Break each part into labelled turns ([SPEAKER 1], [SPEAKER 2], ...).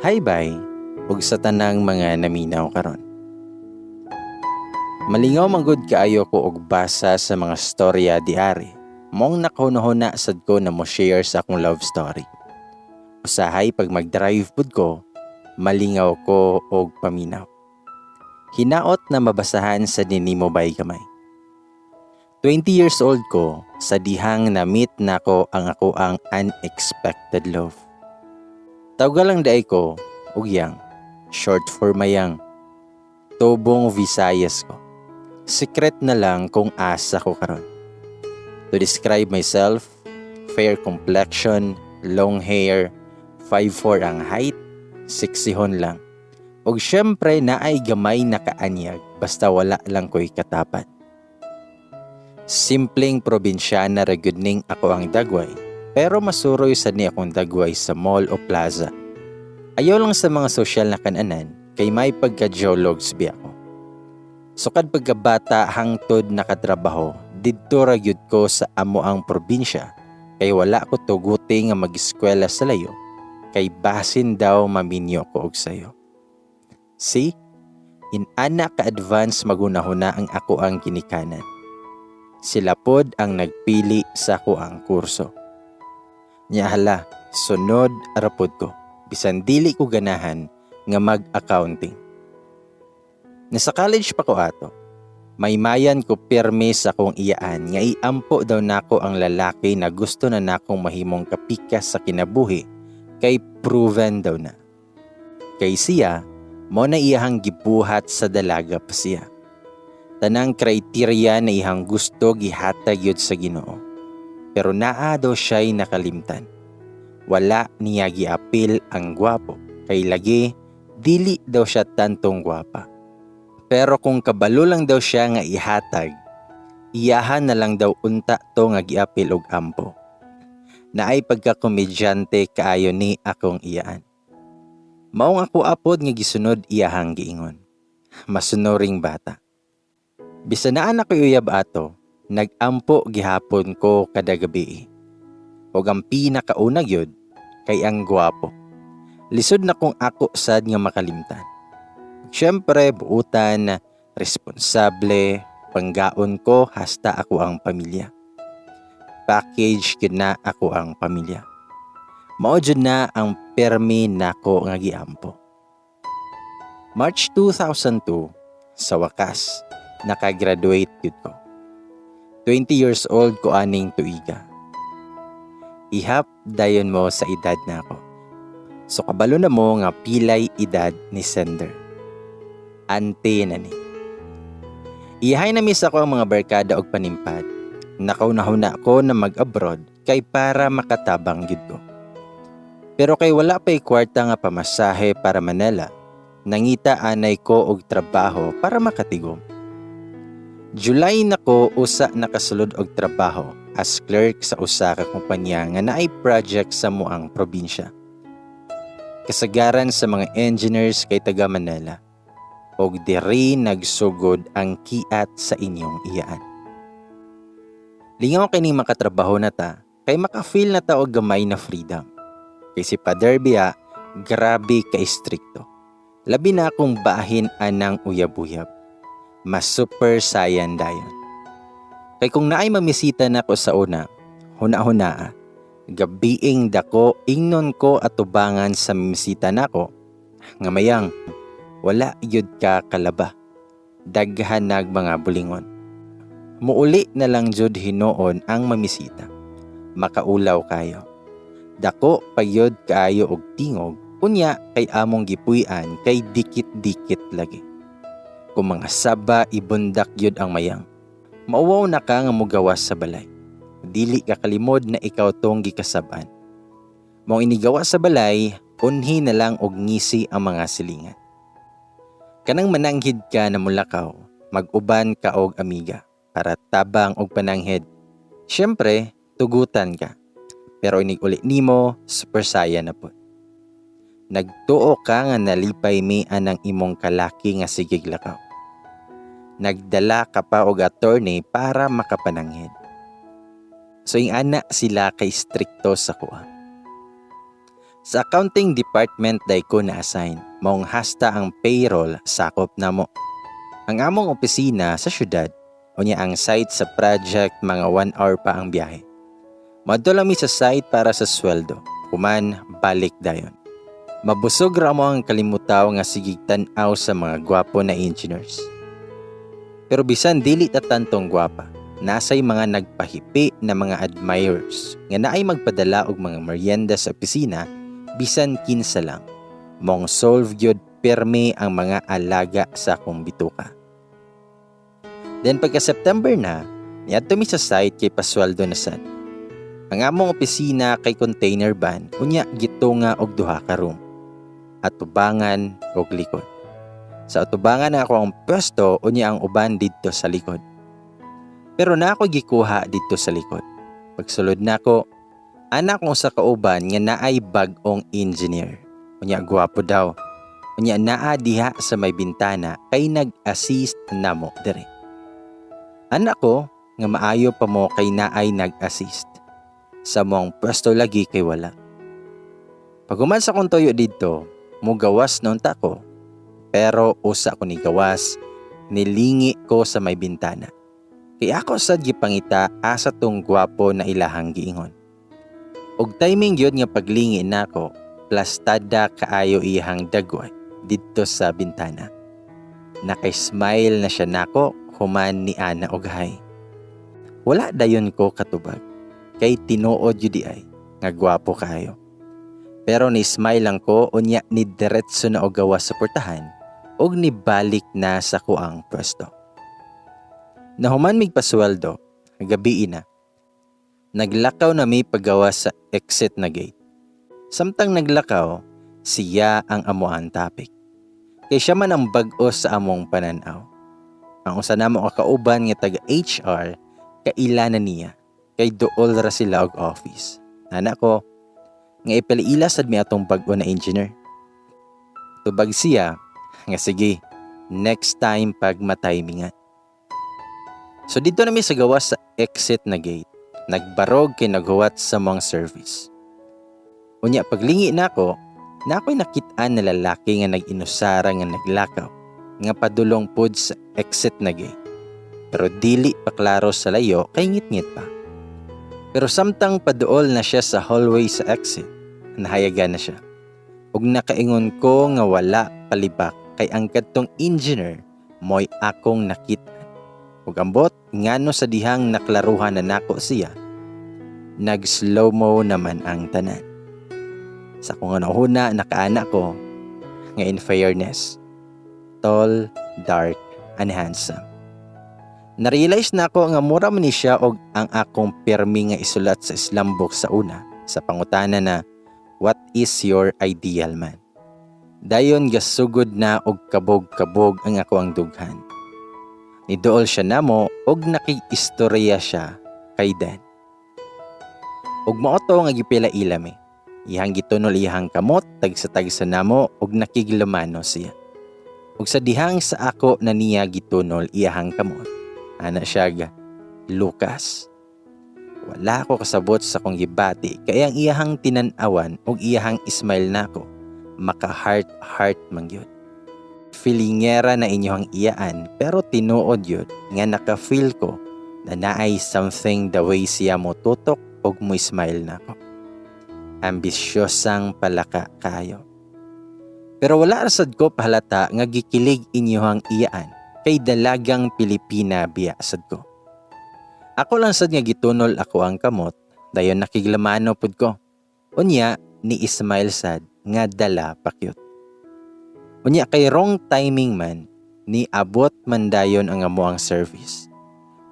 [SPEAKER 1] Hi bye, ug sa tanang mga naminaw karon. Malingaw manggod kaayo ko og basa sa mga storya diari. Mong nakahuna sad ko na mo share sa akong love story. Usahay pag mag-drive pud ko, malingaw ko og paminaw. Hinaot na mabasahan sa dinimo bay kamay. 20 years old ko, sa dihang na-meet nako ang ako ang unexpected love. Tawag lang daay ko, Ugyang, short for Mayang. Tobong Visayas ko. Secret na lang kung asa ko karon. To describe myself, fair complexion, long hair, 5'4" ang height, 6'1" lang. Og syempre naay gamay na kaanyag basta wala lang ko'y katapat. Simpleng probinsyana ra gyud ning ako ang dagway, pero masuroy sad ni akong dagway sa mall o plaza. Ayaw lang sa mga sosyal na kananan, kay may pagka-geologs bi ako. Sukad pagkabata hangtod nakatrabaho, didto ra gyud ko sa amo ang probinsya, kay wala ko tuguti nga mag-eskwela sa layo, kay basin daw maminyo ko og sayo. See? In-ana ka-advance magunahuna ang ako ang ginikanan. Sila pod ang nagpili sa ako ang kurso. Hala, sunod arapod ko. Bisan dili ko ganahan nga mag-accounting. Nasa college pa ko ato. Maymayan ko pirmi sa kong iyaan nga iampo daw nako ang lalaki na gusto na nakong mahimong kapikas sa kinabuhi kay proven daw na. Kay siya, mo na iyahang gibuhat sa dalaga pa siya. Tanang kriteria na ihang gusto gihatag yun sa Ginoo. Pero naa daw siya'y nakalimtan. Wala niya giapil ang gwapo, kay lagi dili daw siya tantong gwapa. Pero kung kabalo lang daw siya nga ihatag, iyahan na lang daw unta to nga giapil og ampo. Naay pagkakomedyante kaayo ni akong iyaan. Maong ako apod nga gisunod iyahang giingon. Masunoring bata. Bisan naa na ko'y uyab ato, nag-ampo gihapon ko kada gabi. Og ang pinakauna gyud kay ang gwapo. Lisod na kung ako sad nga makalimtan. Siyempre, buutan, responsable, panggaon ko hasta ako ang pamilya. Package gyud na ako ang pamilya. Mao jud na ang permi nako nga giampo. March 2002, sa wakas, nakagraduate yun ko. 20 years old ko aning tuiga. Ihap dayon mo sa edad na ako. So kabalo na mo nga pilay edad ni sender. Ante na ni. Iyahay na miss ako ang mga barkada og panimpad. Nakaunahuna ko na mag-abroad kay para makatabang gid ko. Pero kay wala pa'y kwarta nga pamasahe para Manila, nangita anay ko og trabaho para makatigom. July na ko usa nakasulod og trabaho as clerk sa usa ka kumpanya nga naay project sa muang probinsya. Kasagaran sa mga engineers kay taga Manila. Og diri nagsugod ang kiat sa inyong iyaan. Lingaw kini makatrabaho na ta kay maka-feel na ta og gamay na freedom. Kay si Pader biya grabe ka istrikto. Labi na akong bahin anang uyab-uyab. Mas super saiyan dayon. Kay kung naay mamisita na ko sa una, huna-hunaa, gabiing dako ingnon ko atubangan sa mamisita nako. Nga mayang, wala yud ka kalaba. Daghan nag mga bulingon. Muuli na lang jud hinoon ang mamisita. Makaulaw kayo. Dako payod kaayo og tingog, unya kay among gipuy-an kay dikit-dikit lagi. Kung mga saba ibundak yun ang mayang. Mauwaw na ka nga mugawas sa balay. Dili ka kalimod na ikaw tong gikasaban. Mao inigawa sa balay, unhi na lang og ngisi ang mga silingan. Kanang mananghid ka na mulakaw, mag-uban ka og amiga para tabang og pananghid. Siyempre, tugutan ka. Pero inig uli nimo, super saya na po. Nagtuo ka nga nalipay mi anang imong kalaki nga sigig lakaw. Nagdala ka pa og attorney para makapananghid. So yung ana sila kay strikto sa kuha. Sa accounting department day ko na-assign, maong hasta ang payroll sakop na mo. Ang among opisina sa syudad, unya ang site sa project mga 1 hour pa ang biyahe. Madula mi sa site para sa sweldo, kuman balik dayon. Mabusog ra mo ang kalimutaw nga sigig tan-aw sa mga gwapo na engineers. Pero bisan dili ta tantong gwapa, nasay mga nagpahipi na mga admirers nga naay magpadala og mga merienda sa opisina bisan kinsa lang. Mong solve gyud pirmi ang mga alaga sa akong bituka. Then pagka September na, niadto mi sa site kay pasweldo na sad. Ang among opisina kay container van, unya gitunga og duha ka room. Atubangan og likod. Sa atubangan na ako ang pwesto, unya ang uban didto sa likod. Pero na ako gikuha didto sa likod. Pagsulod na ako, anak kong sa kauban nga naay bag-ong engineer. Unya gwapo daw. Unya naa diha sa may bintana kay nag-assist namo dire. Anak ko nga maayo pa mo kay naay nag-assist. Sa mong pwesto lagi kay wala. Paguman sa kong toyo dito, mo gawas noon ta ko. Pero usa ko ni gawas, nilingi ko sa may bintana. Kaya ako sad gipangita asa tong gwapo na ilahang giingon. Og timing yun nga paglingi nako, plastada kaayo iyang dagway dito sa bintana. Naka-smile na siya nako, human ni Ana og hay. Wala dayon ko katubag, kay tinuod yun di ay, nga gwapo kaayo. Pero ni-smile lang ko, unya ni diretso na og gawas sa portahan, og nibalik na sa kuang pwesto. Nahuman mig pasweldo, gabi na. Naglakaw na may paggawa sa exit na gate. Samtang naglakaw, siya ang amuan topic. Kay siya man ang bag-o sa among pananaw. Ang usa namo kakauban nga taga HR, kaila na niya. Kay duol ra sila og office. Anak ko, nga ipaliila sad mi atong bag-o na engineer. Tubag siya, nga sige, next time pag matimingan. So dito na mi sa gawas sa exit na gate. Nagbarog kay naghuwat sa mga service. Unya paglingi nako, nako'y nakit-an na lalaki nga nag-inusara nga naglakaw, nga padulong pud sa exit na gate. Pero dili pa klaro sa layo kay ngit-ngit pa. Pero samtang paduol na siya sa hallway sa exit, nahayagan na siya. Ug nakaingon ko nga wala palibak kay ang kadtong engineer mo'y akong nakita. Ug ambot ngano sa dihang naklaruhan na nako siya, nag-slow-mo naman ang tanan. Sa kung ano-huna nakaana ko, nga in fairness, tall, dark, and handsome. Narealize na ako nga mura man ni siya og ang akong pirmi nga isulat sa Islam book sa una, sa pangutana na, what is your ideal man? Dayon gasugod na og kabog-kabog ang ako ang dughan. Nidool siya namo og naki-istorya siya kay Dan. Og maoto nga gipila ilami. Ihang gitunol ihang kamot tagsa-tagsa namo og nakiglamano siya. Og sa dihang sa ako na niya gitunol iyang kamot. Ana siya ga, Lucas. Wala ko kasabot sa kong gibati kay ang iyang tinan-awan og iyang smile nako. Maka-heart man gyud. Feelingera na inyong iyaan pero tinuod yun nga naka-feel ko na naay something the way siya mo tutok og mo smile na ako. Ambisyosang palaka kayo. Pero wala rasad ko pahalata nga gikilig inyong iyaan kay dalagang Pilipina biya sad ko. Ako lang sad nga gitunol ako ang kamot dayon nakiglamano pud ko. Unya ni smile sad nga dala pakyut. Unya kay wrong timing man, ni abot man dayon ang amuang service.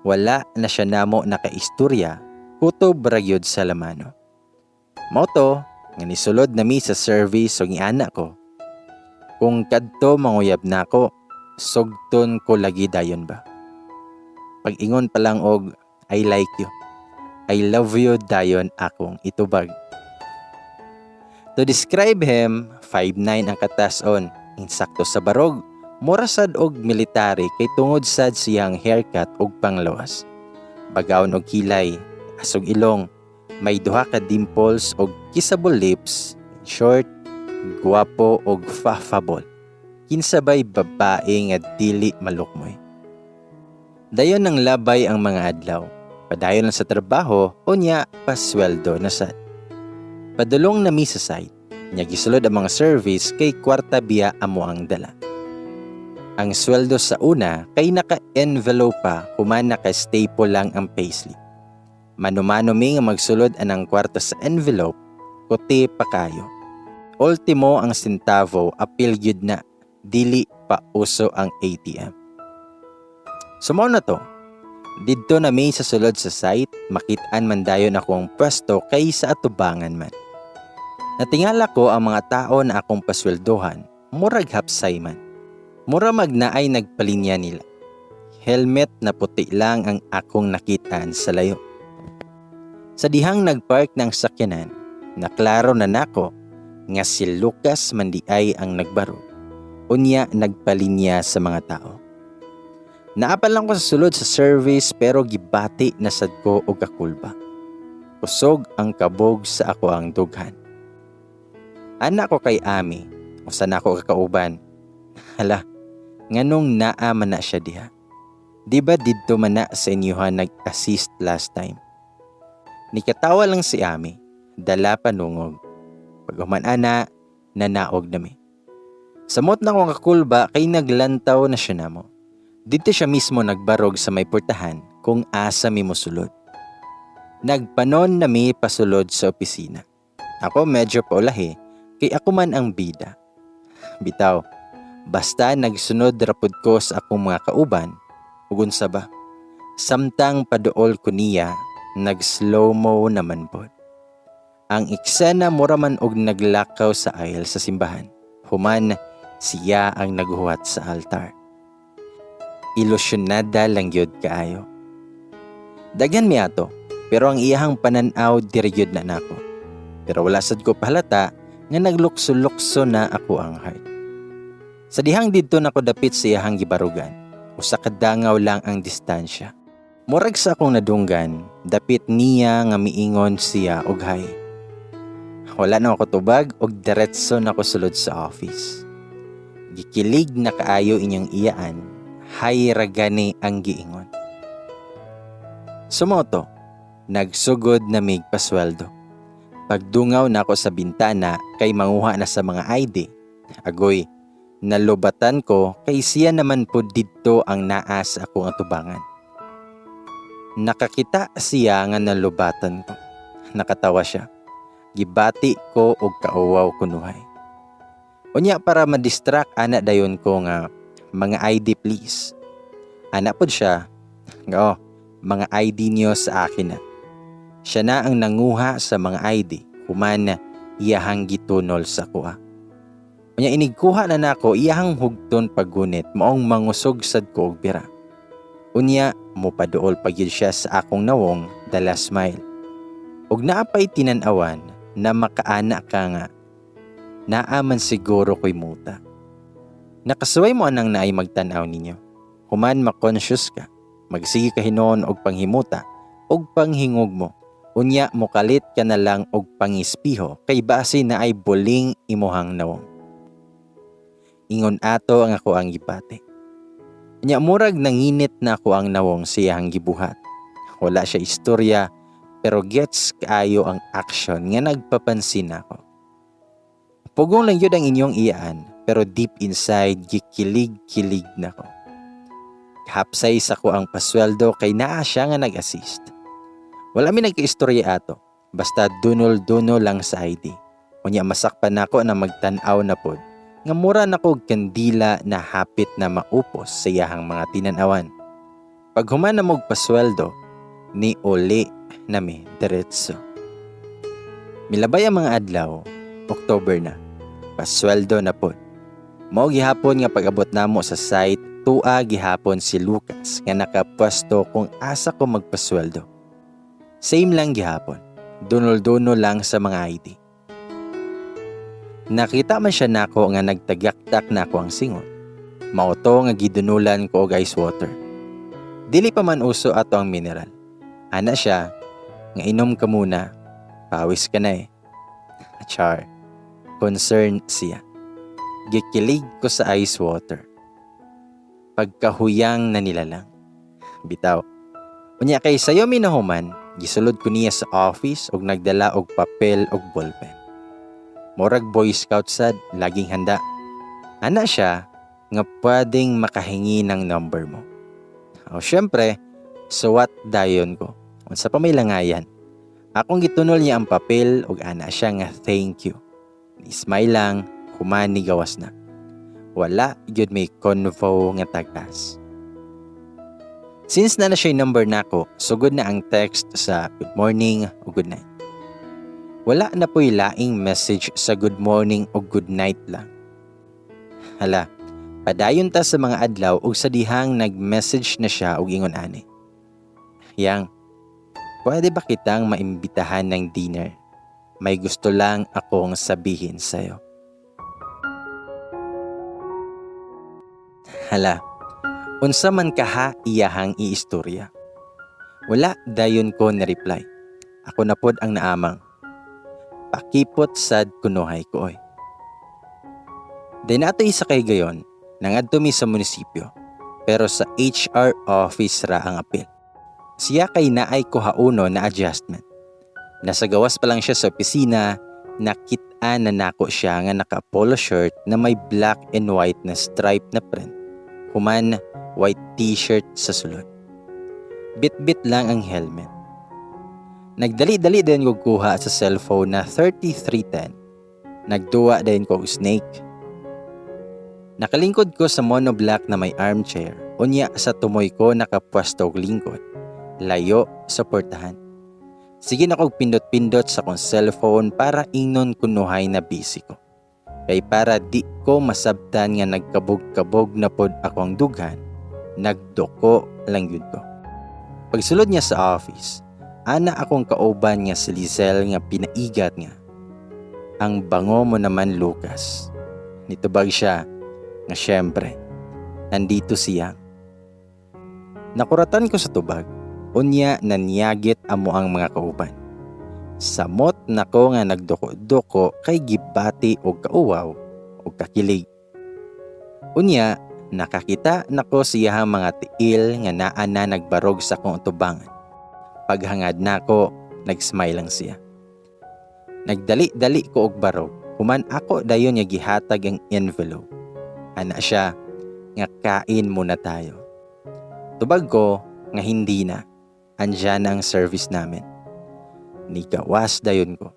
[SPEAKER 1] Wala na siya namo nakaistorya, kutob ragyod sa lamano. Moto, nga nisulod na mi sa service o anak ko. Kung kadto manguyab na ko, sugton ko lagi dayon ba? Pag-ingon pa lang og, I like you. I love you dayon akong itubag. To describe him, 5'9" ang katason. Insakto sa barog, morasad og military kay tungod sad siyang haircut og panglawas. Bagaon og kilay, asog ilong, may duha ka dimples og kissable lips, short, guwapo og fafabol. Kinsabay babae nga dili malukmoy. Dayon ang labay ang mga adlaw. Padayon lang sa trabaho, unya pasweldo na sad. Padulong na mi sa site. Nya gisulod ang mga service kay kwarta biya amo ang dala. Ang sweldo sa una kay naka-envelope pa human naka-staple lang ang payslip. Manumano mi nga magsulod anang kwarta sa envelope, kuti pa kayo. Ultimo ang sentavo apil gyud na, dili pa uso ang ATM. Sumaw na to. Didto na mi sa sulod sa site, makit-an man dayon ako ang pwesto kay sa atubangan man. Natingala ko ang mga tao na akong pasweldohan, murag hapsay man. Mura magnaay nagpalinya nila. Helmet na puti lang ang akong nakitaan sa layo. Sa dihang nagpark ng sakyanan, naklaro na nako nga si Lucas Mandiay ang nagbaro. Unya nagpalinya sa mga tao. Naapal lang ko sa sulod sa service pero gibati na sad ko og kakulba. Kusog ang kabog sa ako ang dughan. Anak ko kay Ami, usan ako kakauban. Hala, nganong naa man na siya diha. Di ba didto man na sa inyohan nag-assist last time? Nikatawa lang si Ami, dala panungog. Pag ana, nanaog nami. Samot na kong kakulba kay naglantaw na siya namo. Dito siya mismo nagbarog sa may portahan kung asa mi mosulod. Nagpanon nami pasulod sa opisina. Ako medyo paulahi, kay ako man ang bida. Bitaw, basta nagsunod rapod ko sa akong mga kauban, ugon sa ba? Samtang paduol ko niya, nag-slow-mo naman po. Ang eksena mura man og naglakaw sa aisle sa simbahan. Human, siya ang naghuwat sa altar. Ilusyonada lang yun kaayo. Daghan mi ato, pero ang iyahang pananaw diri yun na nako. Pero wala sad ko pahalata nga naglukso-lukso na ako ang heart. Sa dihang didto nako dapit sa iyahang gibarugan, usa ka dangaw lang ang distansya. Murag sa akong nadunggan, dapit niya nga miingon siya og hay. Wala na ako tubag og diretso na ko sulod sa office. Gikilig na kaayo inyong iyaan, hay ragani ang giingon. Sumoto, nagsugod na mig pasweldo. Pagdungaw na ako sa bintana kay manguha na sa mga ID. Agoy, nalubatan ko kay siya naman po didto ang naa sa akong atubangan. Nakakita siya nga nalubatan ko. Nakatawa siya. Gibati ko og kauwaw kunuhay. Unya para ma-distract ana dayon ko nga mga ID please. Ana pod siya. Oo, mga ID niyo sa akin na. Siya na ang nanguha sa mga ID, human na iyahang gitunol sa kuha. Kanya inigkuha na nako iyahang hugton paggunit, maong mangusog sad ko og bira. Unya, mupaduol pagyud siya sa akong nawong dala smile. Og naapay tinanawan na makaana ka nga, naaman siguro ko'y muta. Nakasuway mo anang naay magtanaw ninyo. Human makonscious ka, magsige ka hinon og panghimuta, og panghingog mo. Unya mukalit ka na lang og pangispiho kay base na ay buling imuhang nawong. Ingon ato ang ako ang gipate. Unya murag nanginit na ako ang nawong siyang gibuhat. Wala siya istorya pero gets kaayo ang action nga nagpapansin ako. Pugong lang yun ang inyong iyaan pero deep inside gikilig-kilig na ko. Hapsay sa ko ang pasweldo kay naa siya nga nag-assist. Wala mi nagka-istorya ato, basta dunol-dunol lang sa ID. Unya masakpan nako na magtan-aw na pod, nga mura nako og kandila na hapit na maupos sa iyahang mga tinanawan. Pag human na mog pasweldo, ni uli na mi diretso. Milabay ang mga adlaw, October na, pasweldo na pod. Mao gihapon nga pag-abot namo sa site, tua gihapon si Lucas nga nakapwesto kung asa ko magpasweldo. Same lang gihapon, dunol-dunol lang sa mga ID. Nakita man siya nako nga nagtagaktak nako ang singot. Mauto nga gidunulan ko og ice water. Dili pa man uso ato ang mineral. Ana siya, nga inom ka muna, pawis ka na eh. Char. concern siya. Gikilig ko sa ice water. Pagkahuyang na nilalang. Bitaw. Unya kay sayo minahuman, gisulod ko niya sa office og nagdala og papel og ballpen. Murag Boy Scout sad, laging handa. Ana siya nga pwedeng makahingi ng number mo. O syempre, suwat dayon ko. Unsa pa may langayan. Akong gitunol niya ang papel ug ana siya nga thank you. Ni-smile lang, humani gawas na. Wala gyud may convo nga tagas. Since na siya yung number nako, sugod na ang text sa good morning o good night. Wala na po'y laing message sa good morning o good night lang. Hala, padayon ta sa mga adlaw ug sa dihang nag-message na siya og ingon ani. Yang, pwede ba kitang maimbitahan ng dinner? May gusto lang akong sabihin sa'yo. Hala, unsa man kaha iyahang iistorya. Wala dayon ko ni-reply. Ako na pod ang naamang. Pakipot sad kunuhay ko oy. Then ato isa kay gayon, nangadto mi sa munisipyo. Pero sa HR office ra ang apil. Siya kay naay ko hauno na adjustment. Nasa gawas pa lang siya sa opisina, nakita na nako siya nga naka-polo shirt na may black and white na stripe na print. Human, white t-shirt sa sulod. Bit-bit lang ang helmet. Nagdali-dali din ko kuha sa cellphone na 3310. Nagduwa din ko snake. Nakalingkod ko sa monoblock na may armchair. Unya sa tumoy ko nakapwesto og lingkod. Layo sa portahan. Sige na kog pindot-pindot sa kong cellphone para ingnon kunuhay na busy ko. Kay para di ko masabtan nga nagkabog-kabog na pod akong dughan, nagdoko lang yun ko. Pagsulod niya sa office, ana akong kauban nga si Lizelle nga pinaigat nga. Ang bango mo naman, Lucas. Nitubag siya nga syempre, nandito siya. Nakuratan ko sa tubag, unya nanyagit amo ang mga kauban. Samot nako nga nagdoko-doko kay gibati og kauwaw og kakilig. Unya, nakakita nako siya mga tiil nga naa na nagbarog sa kong tubangan. Paghangad nako, nag-smile lang siya. Nagdali-dali ko og barog, human ako dayon nga gihatag ang envelope. Ana siya, nga kain muna tayo. Tubag ko nga hindi na, andyan ang service namin. Nigawas dayon ko.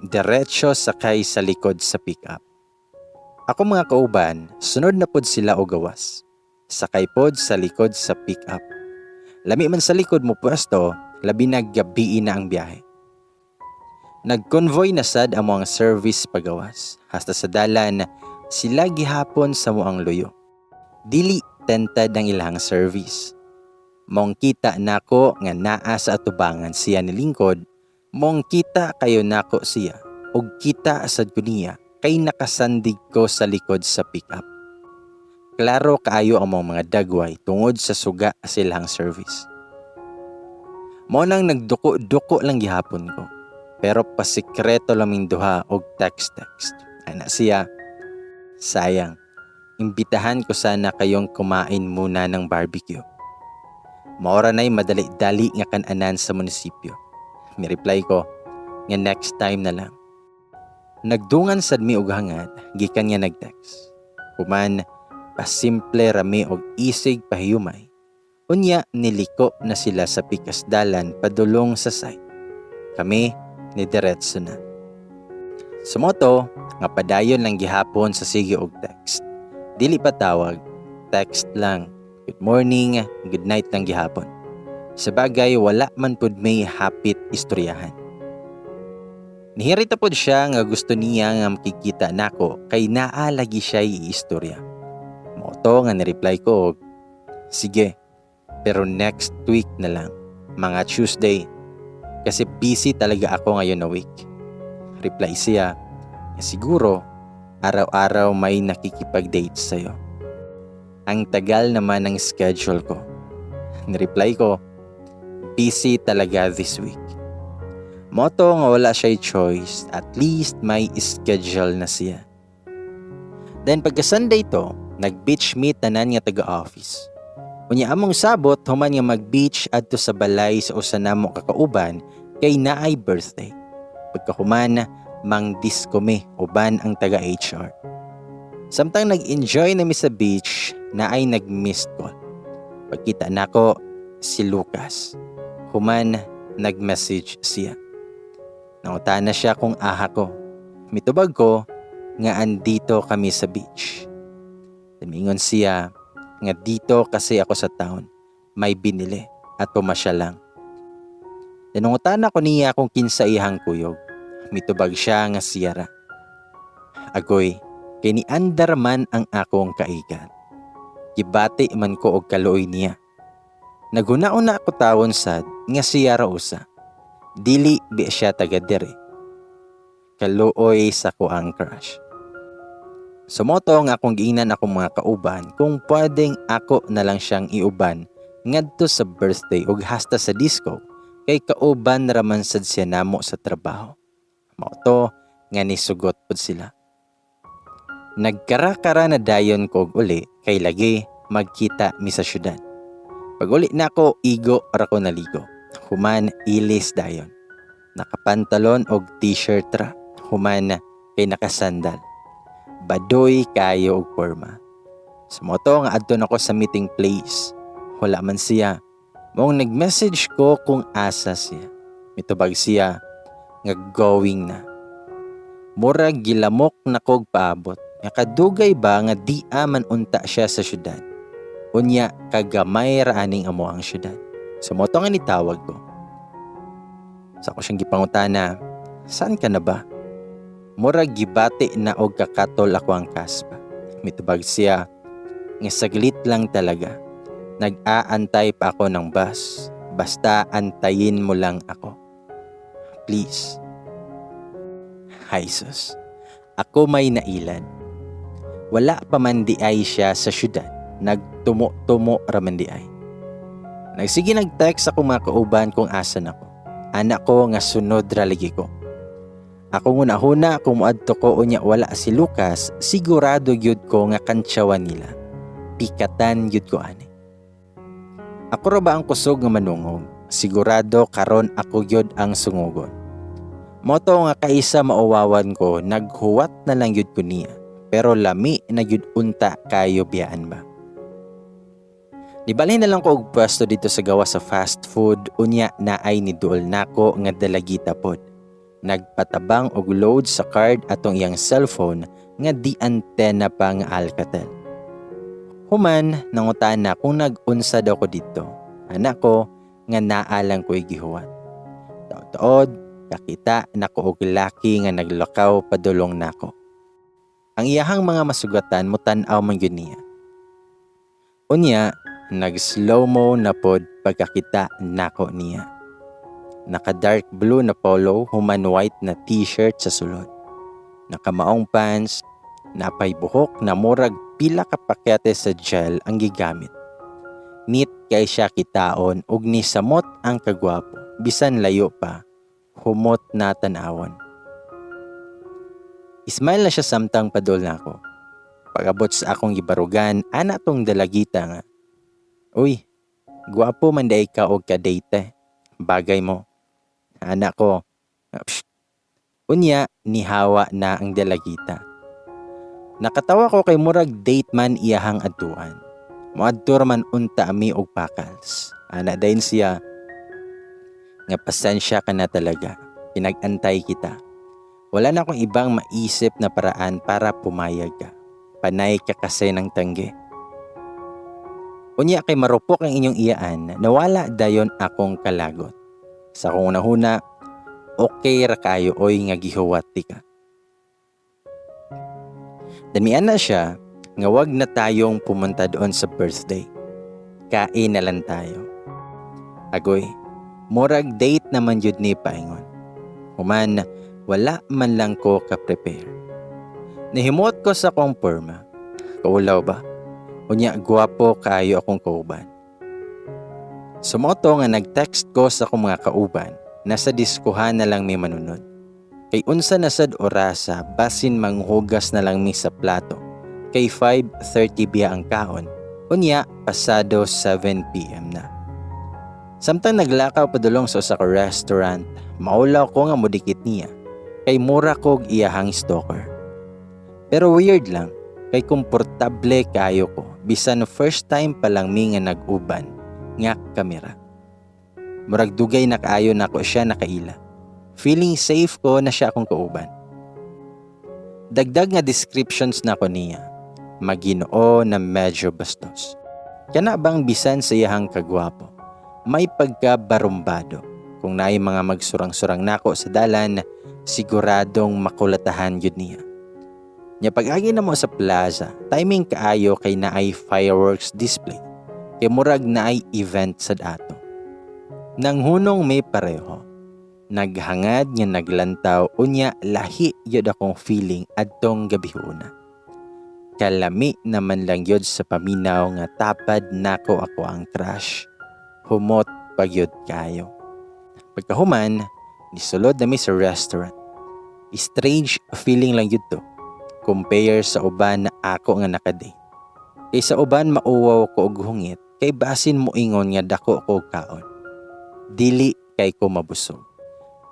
[SPEAKER 1] Diretso sakay sa likod sa pick-up. Ako mga kauban, sunod na pod sila o gawas. Sakay pod sa likod sa pick-up. Lami man sa likod mo pwesto, labi na gabiin na ang biyahe. Nag-convoy na sad ang mga service pagawas. Hasta sa dalan, sila gihapon sa muang luyo. Dili tented ang ilang service. Mong kita nako nga naa sa atubangan siya ni lingkod, mong kita kayo nako siya, ug kita sad ko niya kay nakasandig ko sa likod sa pick-up. Klaro kaayo ang mga dagway tungod sa suga silang service. Mo nang nagduko-duko lang gihapon ko, pero pasikreto laming duha og text-text. Ana siya, sayang, imbitahan ko sana kayong kumain muna ng barbecue. Maora na'y madali-dali nga kananan sa munisipyo. Mireply ko, nga next time na lang. Nagdungan sad mi og hangad, gikan nga nag-text. Human, pasimple rami og isig pahiyumay. Unya, niliko na sila sa pikasdalan padulong sa site. Kami, nidiretso na. Sumoto, nga padayon lang gihapon sa sige og text. Dili pa tawag, text lang. Good morning, good night lang gihapon. Sa bagay, wala man pud may hapit istoryahan. Nihirita pod siya nga gusto niya nga makikita nako kay naa lagi siya iistorya. Moto nga ni-reply ko, sige, pero next week na lang, mga Tuesday, kasi busy talaga ako ngayon na week. Reply siya, siguro, araw-araw may nakikipag-date sa'yo. Ang tagal naman ng schedule ko. Ni-reply ko, busy talaga this week. Moto nga wala siya choice, at least may schedule na siya. Then pagka Sunday to, nag-beach meet tanan nga taga-office. Unya among sabot, human nga mag-beach adto sa balay sa usa namo kakauban kay naay birthday. Pagka human, mang disco me, uban ang taga-HR. Samtang nag-enjoy na mi sa beach, naay nag-missed call. Pagkita nako, si Lucas. Human, nag-message siya. Nanguta na siya kung aha ko. Mitubag ko, nga andito kami sa beach. Tumingon siya, nga dito kasi ako sa town, may binili at pumasya lang. Nanungutan ako niya kung kinsa ihang kuyog. Mitubag siya nga siyara. Agoy, kay ni andar man ang akong kaigan. Gibati man ko og kaluoy niya. Naguna-una ako tawon sad nga siyara usa. Dili bi siya taga dire. Kaluoy sa ko ang crush. Sumoto nga akong giingnan akong mga kauban kung pwedeng ako na lang siyang iuban ngadto sa birthday ug hasta sa disco kay kauban raman sad siya namo sa trabaho. Mao to nga nisugot pud sila. Nagkara-kara na dayon ko uli kay lagi magkita mi sa syudad. Pag uli na ako, igo ra ko naligo. Human ilis dayon. Nakapantalon og t-shirt ra. Human kay nakasandal. Badoy kayo og porma. Sumoto nga adto nako sa meeting place. Wala man siya. Mong nag-message ko kung asa siya. Mitubag siya nga going na. Murag gilamok na kog paabot. Kadugay ba nga di aman unta siya sa syudad. Unya kagamay ra aning amo ang syudad. Sumoto nga nitawag ko. Sa ko siyang gipangutana, saan ka na ba? Murag gibati na og kakatol ako ang kaspa. Mitubag siya nga saglit lang talaga. Nag-aantay pa ako ng bus. Basta antayin mo lang ako. Please. Jesus. Ako may nailan. Wala pa man di ay siya sa syudad. Nagtumo-tumo raman di ay. Nagsige nag-text ako mga kauban kung asan ako. Anak ko nga sunod raligi ko. Ako nguna-huna kung muadto ko unya wala si Lucas, sigurado gyud ko nga kantsawan nila. Pikatan gyud ko ani. Ako ra ba ang kusog nga manungog? Sigurado karon ako gyud ang sungugon. Moto nga kaisa mauwawan ko, naghuwat na lang gyud ko niya. Pero lami na gyud unta kayo biyaan ba? Nibalhin na lang ko og pwesto dito sa gawa sa fast food, unya na ay niduol nako nga dalagita pod. Nagpatabang og load sa card atong iyang cellphone nga di antena pa nga Alcatel. Human, nangutan na kung nag-unsa daw ko dito. Anak ko nga naalang ko'y gihuwat. Taod-taod, kakita na ko og laki nga naglakaw padulong nako. Ang iyahang mga masugatan mo tan-aw man gyud niya. Unya, nag-slow-mo na pod pagkakita nako niya. Naka-dark blue na polo, human white na t-shirt sa sulod. Nakamaong pants, napay buhok na murag pila ka pakyate sa gel ang gigamit. Neat kay siya kitaon ug ni samot ang kagwapo. Bisan layo pa, humot na tanawon. Ismail na siya samtang padol na ako. Pag-abot sa akong gibarugan, ana tong dalagita nga. Uy, gwapo man day ka og kadate. Bagay mo. Anak ko. Unya, nihawa na ang dalagita. Nakatawa ko kay murag date man iyahang aduan. Moadto man unta ami og pakals. Ana dayon siya. Nga pasensya ka na talaga. Pinag-antay kita. Wala na akong ibang maisip na paraan para pumayag ka. Panay ka kasi ng tanggi. Unya kay marupok ang inyong iyaan, nawala dayon akong kalagot. Sa kong nahuna, okay ra kayo oy nga gihuwati ka. Damian na siya, nga wag na tayong pumunta doon sa birthday. Kain na lang tayo. Agoy, murag date naman yun ni paingon. Human, wala man lang ko ka-prepare. Nahimot ko sa kong porma. Kaulaw ba? Unya, gwapo kaayo akong kauban. Sumoto nga nag-text ko sa akong mga kauban. nasa diskuhan na lang mi manunod. Kay unsa na sad orasa basin manghugas na lang mi sa plato. Kay 5:30 biya ang kaon. Unya pasado 7 PM na. Samtang naglakaw padulong sa usa ka restaurant, maulaw ko nga modikit niya. Kay mura kog iyahang stalker. Pero weird lang, kay komportable kayo ko bisan first time pa lang mi nga nag-uban nga kamera. Murag dugay na kaayo na ko siya nakaila. Feeling safe ko na siya akong kauban. Dagdag nga descriptions na ko niya. Maginoo na medyo bastos. Kana bang bisan sa iyahang kagwapo. May pagka-barumbado. Kung naay mga magsurang-surang nako sa dalan, siguradong makulatahan yun niya. Nya pag-agi na mo sa plaza, timing kaayo kay naay fireworks display. Kay murag naay event sa dato. Nang hunong may pareho. Naghangad nga naglantaw unya lahi yun akong feeling adtong gabihuna. Kalami naman lang yun sa paminaw nga tapad nako ako ang crush. Humot pagyod kayo. Pagkahuman, nisulod nami sa restaurant. Strange feeling lang yun to. Compare sa uban na ako nga nakadate. Kay sa uban mauwaw ko og hungit kay basin mo ingon nga dako ko kaon. Dili kay ko mabusog.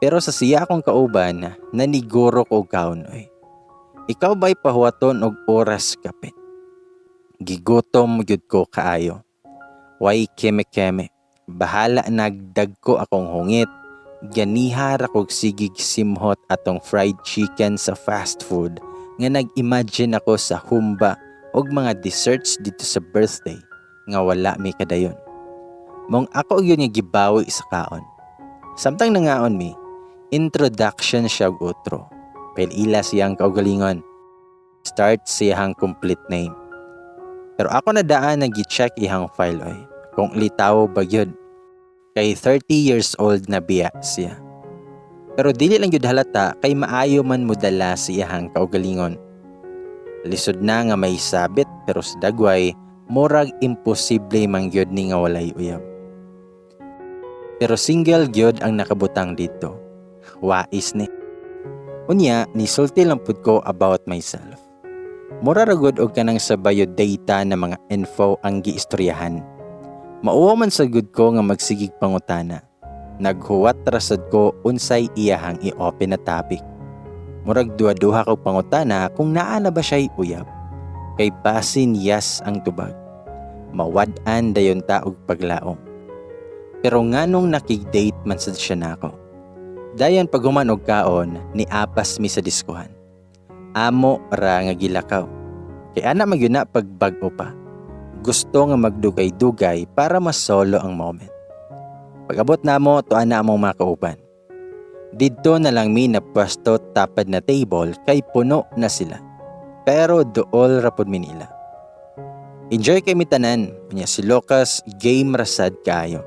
[SPEAKER 1] Pero sa siya akong kauban, naniguro ko kaunoy. Ikaw ba'y pahuwaton og oras kapit? Gigutom gyud ko kaayo. Way keme-keme. Bahala nagdag ko akong hungit. Ganihar akong sigig simhot atong fried chicken sa fast food nga nag-imagine ako sa humba og mga desserts dito sa birthday nga wala mi kadayon. Mong ako yun nga gibawi sa kaon. Samtang nangaon mi, introduction siya og outro. Pelila siyang kaugalingon. Start siyang complete name. Pero ako na daan nag-check ihang file oy. Kung litaw ba yun. Kay 30 years old na biya siya. Pero dili lang yun halata kay maayo man mudala siyang kaugalingon. Lisod na nga may sabit pero sa dagway, murag imposible man gyud ni nga walay uyab. Pero single gyud ang nakabutang dito. Wais ni. Unya, nisulti lang pud ko about myself. Mura ragod og kanang sa biodata na mga info ang giistoryahan. Mauwa man sa good ko nga magsigig pangutana. Naghuwat rasad ko unsay iyahang i-open na topic. Murag duha-duha ko pangutana kung naa na ba siya'y uyab. Kay basin yes ang tubag. Mawad-an dayon ta og paglaom. Pero nganong nakig-date man sad siya nako. Dayon paghuman og kaon ni apas mi sa diskuhan. Amo ra nga gilakaw. Kay ana magyuna pagbag-o pa. Gusto nga magdugay-dugay para mas solo ang moment. Pag-abot namo to ana among mga kauban. Didto na lang mi na pwesto tapad na table kay puno na sila. Pero dool ra pud mi nila. Enjoy kay mi tanan. Unya si Lucas game rasad kayo.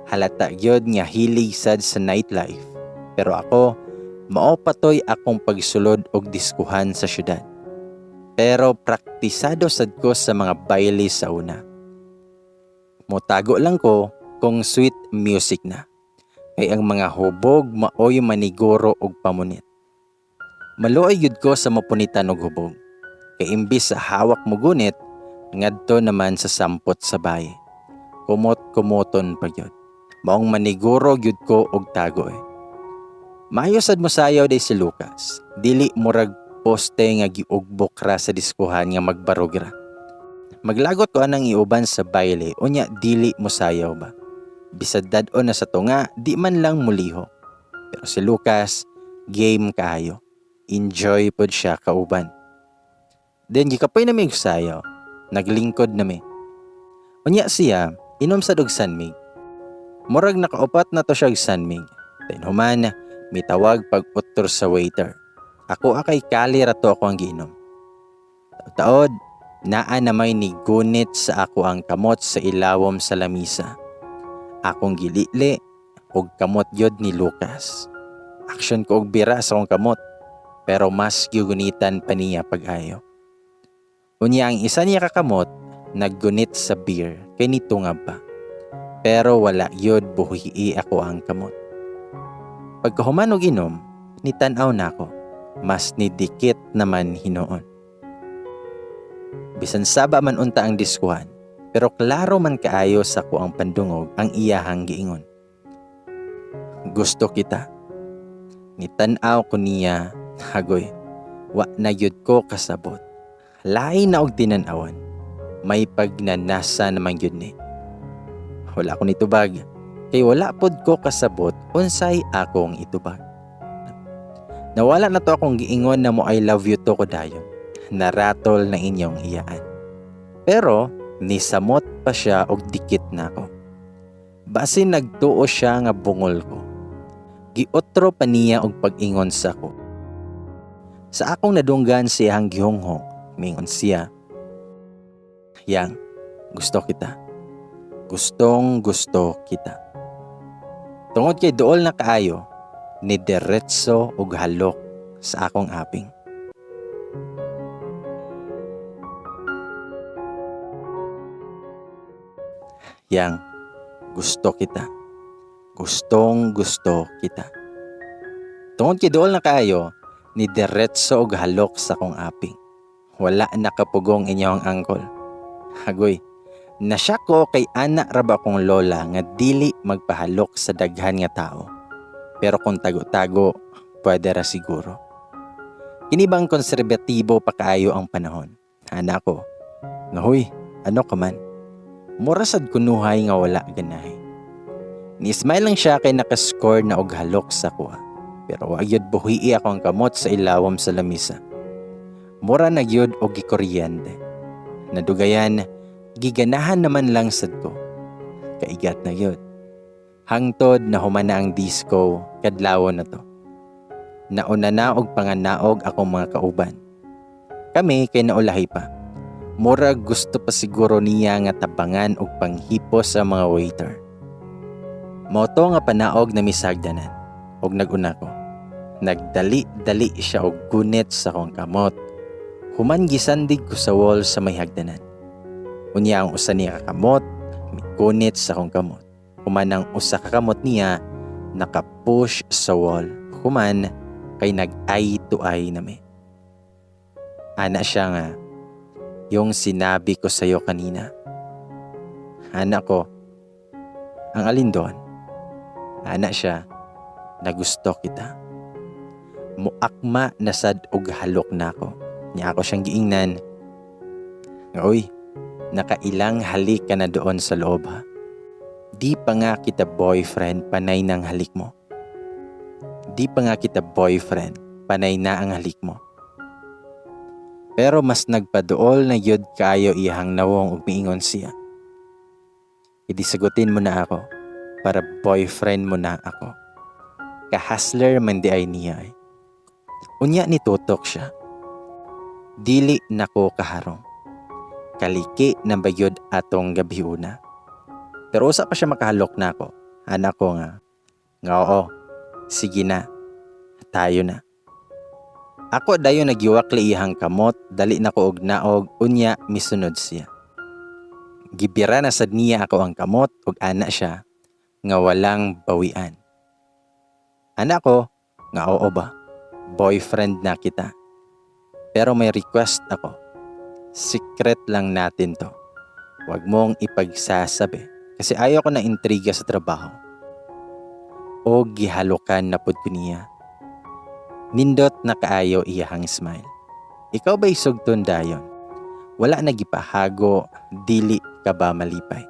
[SPEAKER 1] Halata gyud nga hilig sad sa nightlife. Pero ako, mao patoy akong pagsulod og diskuhan sa syudad. Pero praktisado sad ko sa mga baile sa una. Motago lang ko kung sweet music na. Kay ang mga hubog maoy maniguro og pamunit. Maluoy gyud ko sa mapunitan og hubog. Kay imbis sa hawak mo gunit, ngadto naman sa sampot sa baye. Kumot-kumoton pa gyud. Maong maniguro gyud ko og tago eh. Maayo sad mo sayaw day si Lucas. Dili murag poste nga giugbok ra sa diskuhan nga magbarog ra. Maglagot ko anang iuban sa baile unya dili mo sayaw ba. Bisad dad-on na sa tunga, di man lang muliho. Pero si Lucas, game kaayo. Enjoy pod siya kauban. Then gikapoy na mig sayaw. Naglingkod na mi. Unya siya, inom sa og sanmig. Murag nakaupat na to siya og sanmig. Then human, mitawag pag-uttor sa waiter. Ako akay kali rato ako ang giinom. Taod, naa na may nigunit sa ako ang kamot sa ilawom sa lamisa. Akong gilili, og kamot yod ni Lucas. Action ko og bira sa akong kamot, pero mas gigunitan pa niya pag-ayo. Unya ang isa niya kakamot, naggunit sa beer, kay nitungab pa. Pero wala yod buhi ako ang kamot. Pagkahuman og inom, nitan-aw nako, mas nidikit naman hinuon. Bisan saba man unta ang diskuhan, pero klaro man kaayo sa ko ang pandungog ang iyahang giingon. Gusto kita. Nitan-aw ko niya, hagoy, wa na yun ko kasabot. Lain na og tinan-awan, may pagnanasa naman yun ni. Wala ko nitubag, kay wala pod ko kasabot unsay akong itubag. Nawala na to akong giingon na mo I love you to ko dayon. Naratol na inyong iyaan. Pero nisamot pa siya og dikit na ko. Basin nagtuo siya nga bungol ko. Giotro pa niya og pag-ingon sa ko. Sa akong nadunggan siyang gihonghong, mingon siya, Yang, gusto kita. Gustong gusto kita. Tungod kay dool na kaayo, ni diretso og halok sa akong aping. Yang, gusto kita. Gustong gusto kita. Tungod kay dool na kaayo, ni diretso og halok sa akong aping. Wala nakapugong inyong angkol. Hagoy, nasya ko kay anak raba kong lola nga dili magpahalok sa daghan nga tao. Pero kung tago-tago, pwede ra siguro. Kinibang konserbatibo pa kaayo ang panahon. Anak ko, nga huy, ano ka man? Murasad kunuhay nga wala ganahay. Ni-smile lang siya kay nakascore na og halok sa kuha. Pero wag yun buhii ako ang kamot sa ilawom sa lamisa. Mura na yun og gikuryente. Nadugayan, giganahan naman lang sad ko. Kaigat na yun. Hangtod na humana ang disco, kadlaw na to. Nauna na og panganaog akong mga kauban. Kami kay naulahi pa. Murag gusto pa siguro niya nga tabangan og panghipo sa mga waiter. Moto nga panaog na misagdanan. Og naguna ko. Nagdali-dali siya og gunit sa akong kamot. Human gisandig ko sa wall sa may hagdanan. Unya ang usa niya kakamot, mikunit sa akong kamot. Human ang usa ka kamot niya, nakapush sa wall. Human kay nag-eye to eye nami. Ana siya nga, yung sinabi ko sa'yo kanina. Ana ko, ang alin doon? Ana siya, na gusto kita. Muakma na sad og halok na ako. Niya ako siyang giingnan. Uy, nakailang halik ka na doon sa loob ha? Di pa nga kita boyfriend, panay ng halik mo. Di pa nga kita boyfriend, panay na ang halik mo. Pero mas nagpaduol na yod kayo iyahang nawong ug miingon siya. Idi sagutin mo na ako, para boyfriend mo na ako. Kahasler man di ay niya ay. Unya ni tutok siya. Dili nako kaharong. Kaliki na bayod atong gabiuna. Pero usa pa siya makahalok na ako. Anak ko nga oo, sige na, tayo na. Ako dayo nagiwakli ihang kamot, dali na ko og naog, unya misunod siya. Gibira na sad niya ako ang kamot, og ana siya, nga walang bawian. Anak ko, nga oo ba, boyfriend na kita. Pero may request ako, secret lang natin to. Huwag mong ipagsasabi, kasi ayaw ko na intriga sa trabaho. O gihalukan na pud ko niya. Nindot na kaayo iyahang smile. Ikaw ba'y sugton dayon? Wala na gipahago, dili ka ba malipay?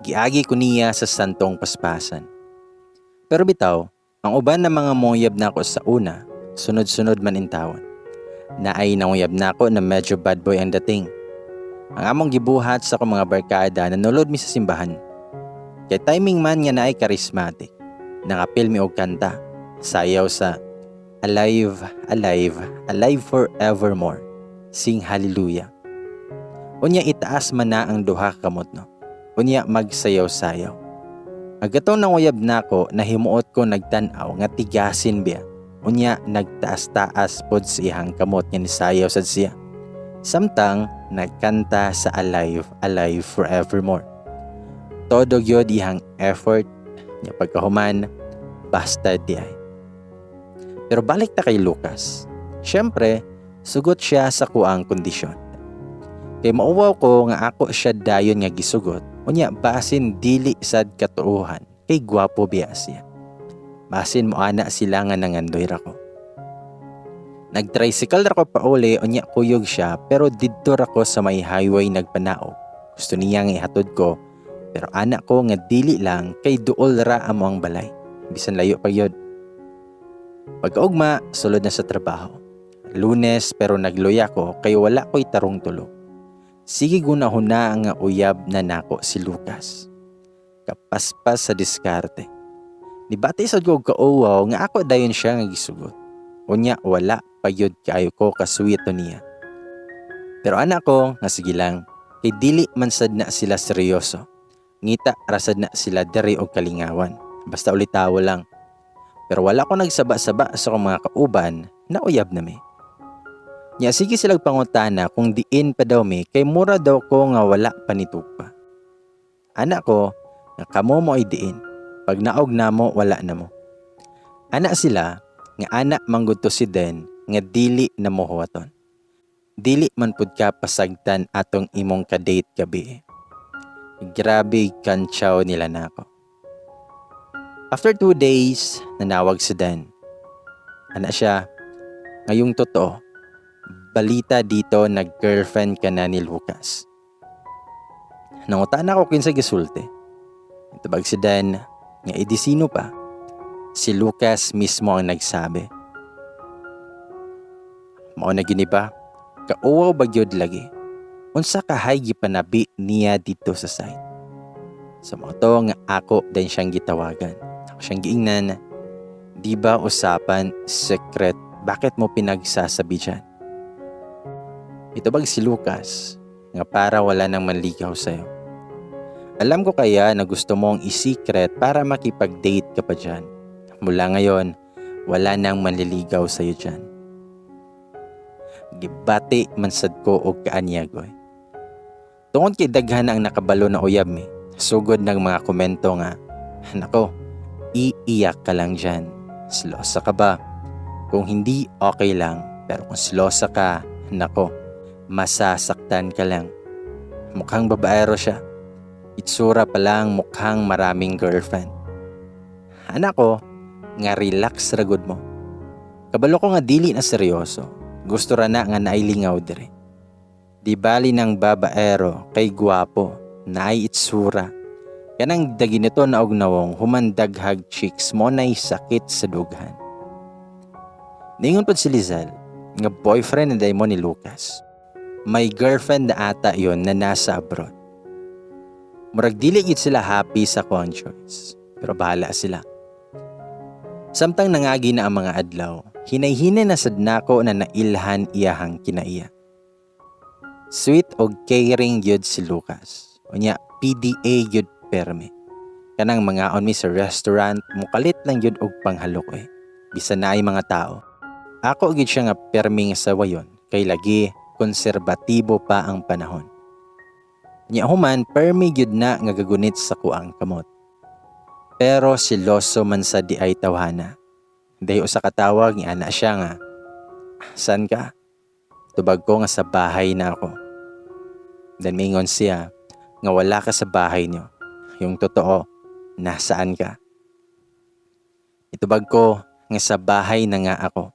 [SPEAKER 1] Giagi ko niya sa santong paspasan. Pero bitaw, ang uban na mga muyab na ako sa una, sunod-sunod man in tawon. Naay nanguyab na ako na medyo bad boy ang dating. Ang among gibuhat sa akong mga barkada na nulod mi sa simbahan. Kay timing man nga naay charismatic. Nangapil mi og kanta. Sayaw sa Alive, Alive, Alive Forevermore. Sing Hallelujah. Unya itaas man na ang duha kamot no. Unya magsayaw-sayaw. Agatong nanguyab na ako, nahimuot ko nagtanaw nga tigasin biya. Unya nagtaas-taas pod sa ihang kamot nga nisayaw sad siya. Samtang nagkanta sa Alive, Alive Forevermore. Todo gyud ihang effort niya pagkahuman, basta di ay. Pero balik ta kay Lucas. Siyempre, sugot siya sa kuang kondisyon. Kay mauwaw ko nga ako siya dayon nga gisugot, unya basin dili sad katuuhan, kay gwapo biya siya. Basin mo ana sila nga nangandoy ra ko. Nag-tricycle ra ko pa uli, unya kuyog siya, pero didto ra ko sa may highway nagpanaog. Gusto niya nga ihatod ko, pero anak ko nga dili lang kay duol ra amo ang balay. Bisan layo pa yun. Pagkaugma, sulod na sa trabaho. Lunes pero nagluya ko kay wala ko'y tarong tulog. Sige gunahuna nga uyab na nako si Lucas. Kapaspas sa diskarte. Nibati sa ko kauwaw nga ako dayon siya nga gisugot. Unya wala pa yun kayo ko kasuwito niya. Pero anak ko nga sige lang, kay dili man sad na sila seryoso. Ngita rasad na sila diri og kalingawan. Basta ulitaw lang. Pero wala ko nagsaba-saba sa kong mga kauban na uyab na mi. Nya sige silang pangutana kung diin pa daw mi kay mura daw ko nga wala panitupa. Anak ko, nga kamo mo ay diin. Pag naog na mo, wala na mo. Anak sila, nga anak manggod to si Den, nga dili na mo huwaton. Dili man pud ka pasagtan atong imong kadate gabi. Grabe kantsaw nila na ako. After 2 days, nanawag si Dan. Anak siya, ngayong totoo, balita dito nag-girlfriend ka na ni Lucas. Nangutaan ako kinsa gisulti. Itabag si Dan, nga sino pa? Si Lucas mismo ang nagsabi. Mao na giniba, kauwaw bagyod lagi. Unsa kahay gipanabi niya dito sa site. Sa mga to nga ako din siyang gitawagan. Ako siyang giingnan, di ba usapan, secret, bakit mo pinagsasabi dyan? Ito bag si Lucas, nga para wala nang manligaw sa'yo. Alam ko kaya na gusto mong i-secret para makipag-date ka pa dyan. Mula ngayon, wala nang manliligaw sa'yo dyan. Gibati mansad ko og kaanyagoy. Tungod kay daghan ang nakabalo na uyab mi, sugod ng mga komento nga, nako, iiyak ka lang dyan. Slosa ka ba? Kung hindi, okay lang. Pero kung slosa ka, nako, masasaktan ka lang. Mukhang babaero siya. Itsura pa lang mukhang maraming girlfriend. Anak ko, nga relax ragod mo. Kabalo ko nga dili na seryoso. Gusto ra na nga nailingaw dire. Di bali ng babaero kay guwapo, naay itsura. Kanang dagi nito na og nawong humandaghag chicks mo na'y sakit sa dughan. Ningon pod si Lizal, nga boyfriend na mo ni Lucas. May girlfriend na ata yon na nasa abroad. Murag dili gid sila happy sa kuang choice, pero bahala sila. Samtang nangagi na ang mga adlaw, hinay-hinay na sad nako na nailhan iyahang kinaiya. Sweet og caring yun si Lucas. Unya, PDA yun permi. Kanang mga on mi sa restaurant, mukalit lang yun og panghalok eh. Bisa na ay mga tao. Ako gid siya nga perming sa wayon, kay lagi konserbatibo pa ang panahon. Nya human, permi yun na nga gagunit sa kuang kamot. Pero siloso man sa di ay tawhana. Dayo sa katawag ni ana siya nga, "San ka?" Tubag ko nga sa bahay na ako. Dan mingon siya nga wala ka sa bahay niyo. Yung totoo, nasaan ka? Itubag ko nga sa bahay na nga ako.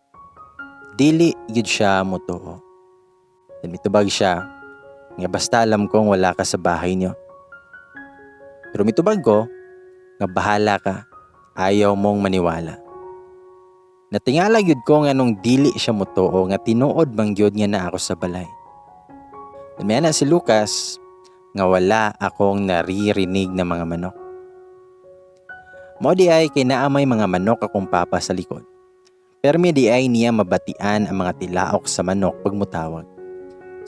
[SPEAKER 1] Dili gid siya mutuo. Dan mitubag siya nga basta alam kong wala ka sa bahay niyo. Pero mitubag ko nga bahala ka, ayaw mong maniwala. Natingala gyud ko nga nung dili siya mutuo nga tinuod bang gyud nga na ako sa balay. May na si Lucas nga wala akong naririnig na mga manok. Mo di ay kinaamay mga manok akong papa sa likod. Permi di ay niya mabatian ang mga tilaok sa manok pagmutawag.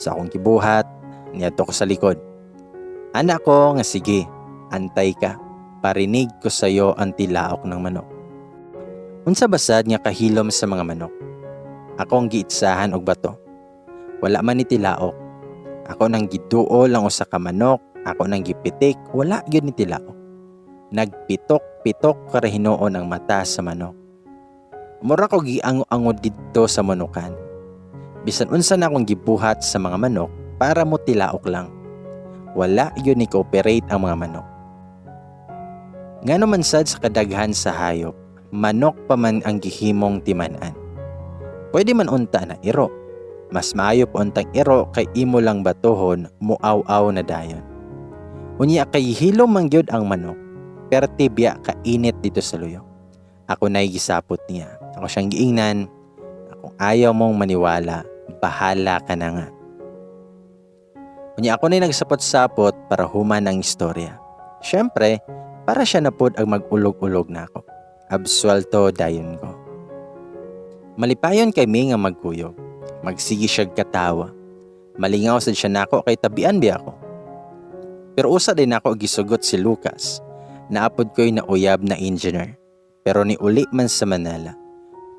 [SPEAKER 1] Sa akong kibuhat, niyato ko sa likod. Anak ko nga sige, antay ka. Parinig ko sa'yo ang tilaok ng manok. Unsa basad nga kahilom sa mga manok. Ako ang giitsahan og bato. Wala man ni tilaok. Ako nang giduo lang usa ka manok, ako nang gipitik, wala gyud ni tilaok. Nagpitok-pitok para hinuon ang mata sa manok. Mura ko giango-ango didto sa manukan. Bisan unsa na akong gibuhat sa mga manok para mo tilaok lang. Wala yun ni cooperate ang mga manok. Ngano man sad sa kadaghan sa hayop, manok pa man ang gihimong timan-an. Pwede man unta na iro. Mas maayo pa untang iro kay imo lang batuhon muaw-aw na dayon. Unya kay hilom man gyud ang manok, pero tibya kainit dito sa luyok. Ako na'y gisapot niya. Ako siyang giingnan. Kung ayaw mong maniwala, bahala ka na nga. Unya ako na'y nagsapot-sapot para human ang istorya. Siyempre, para siya na pod ang mag-ulog-ulog na ako. Absuelto dayon ko. Malipayon kay mi nga magkuyog. Magsigi siya katawa. Malingaw sad siya nako kay tabian biya ako. Pero usa din ako gisugot si Lucas. Naapod ko'y nauyab na engineer. Pero ni uli man sa Manila.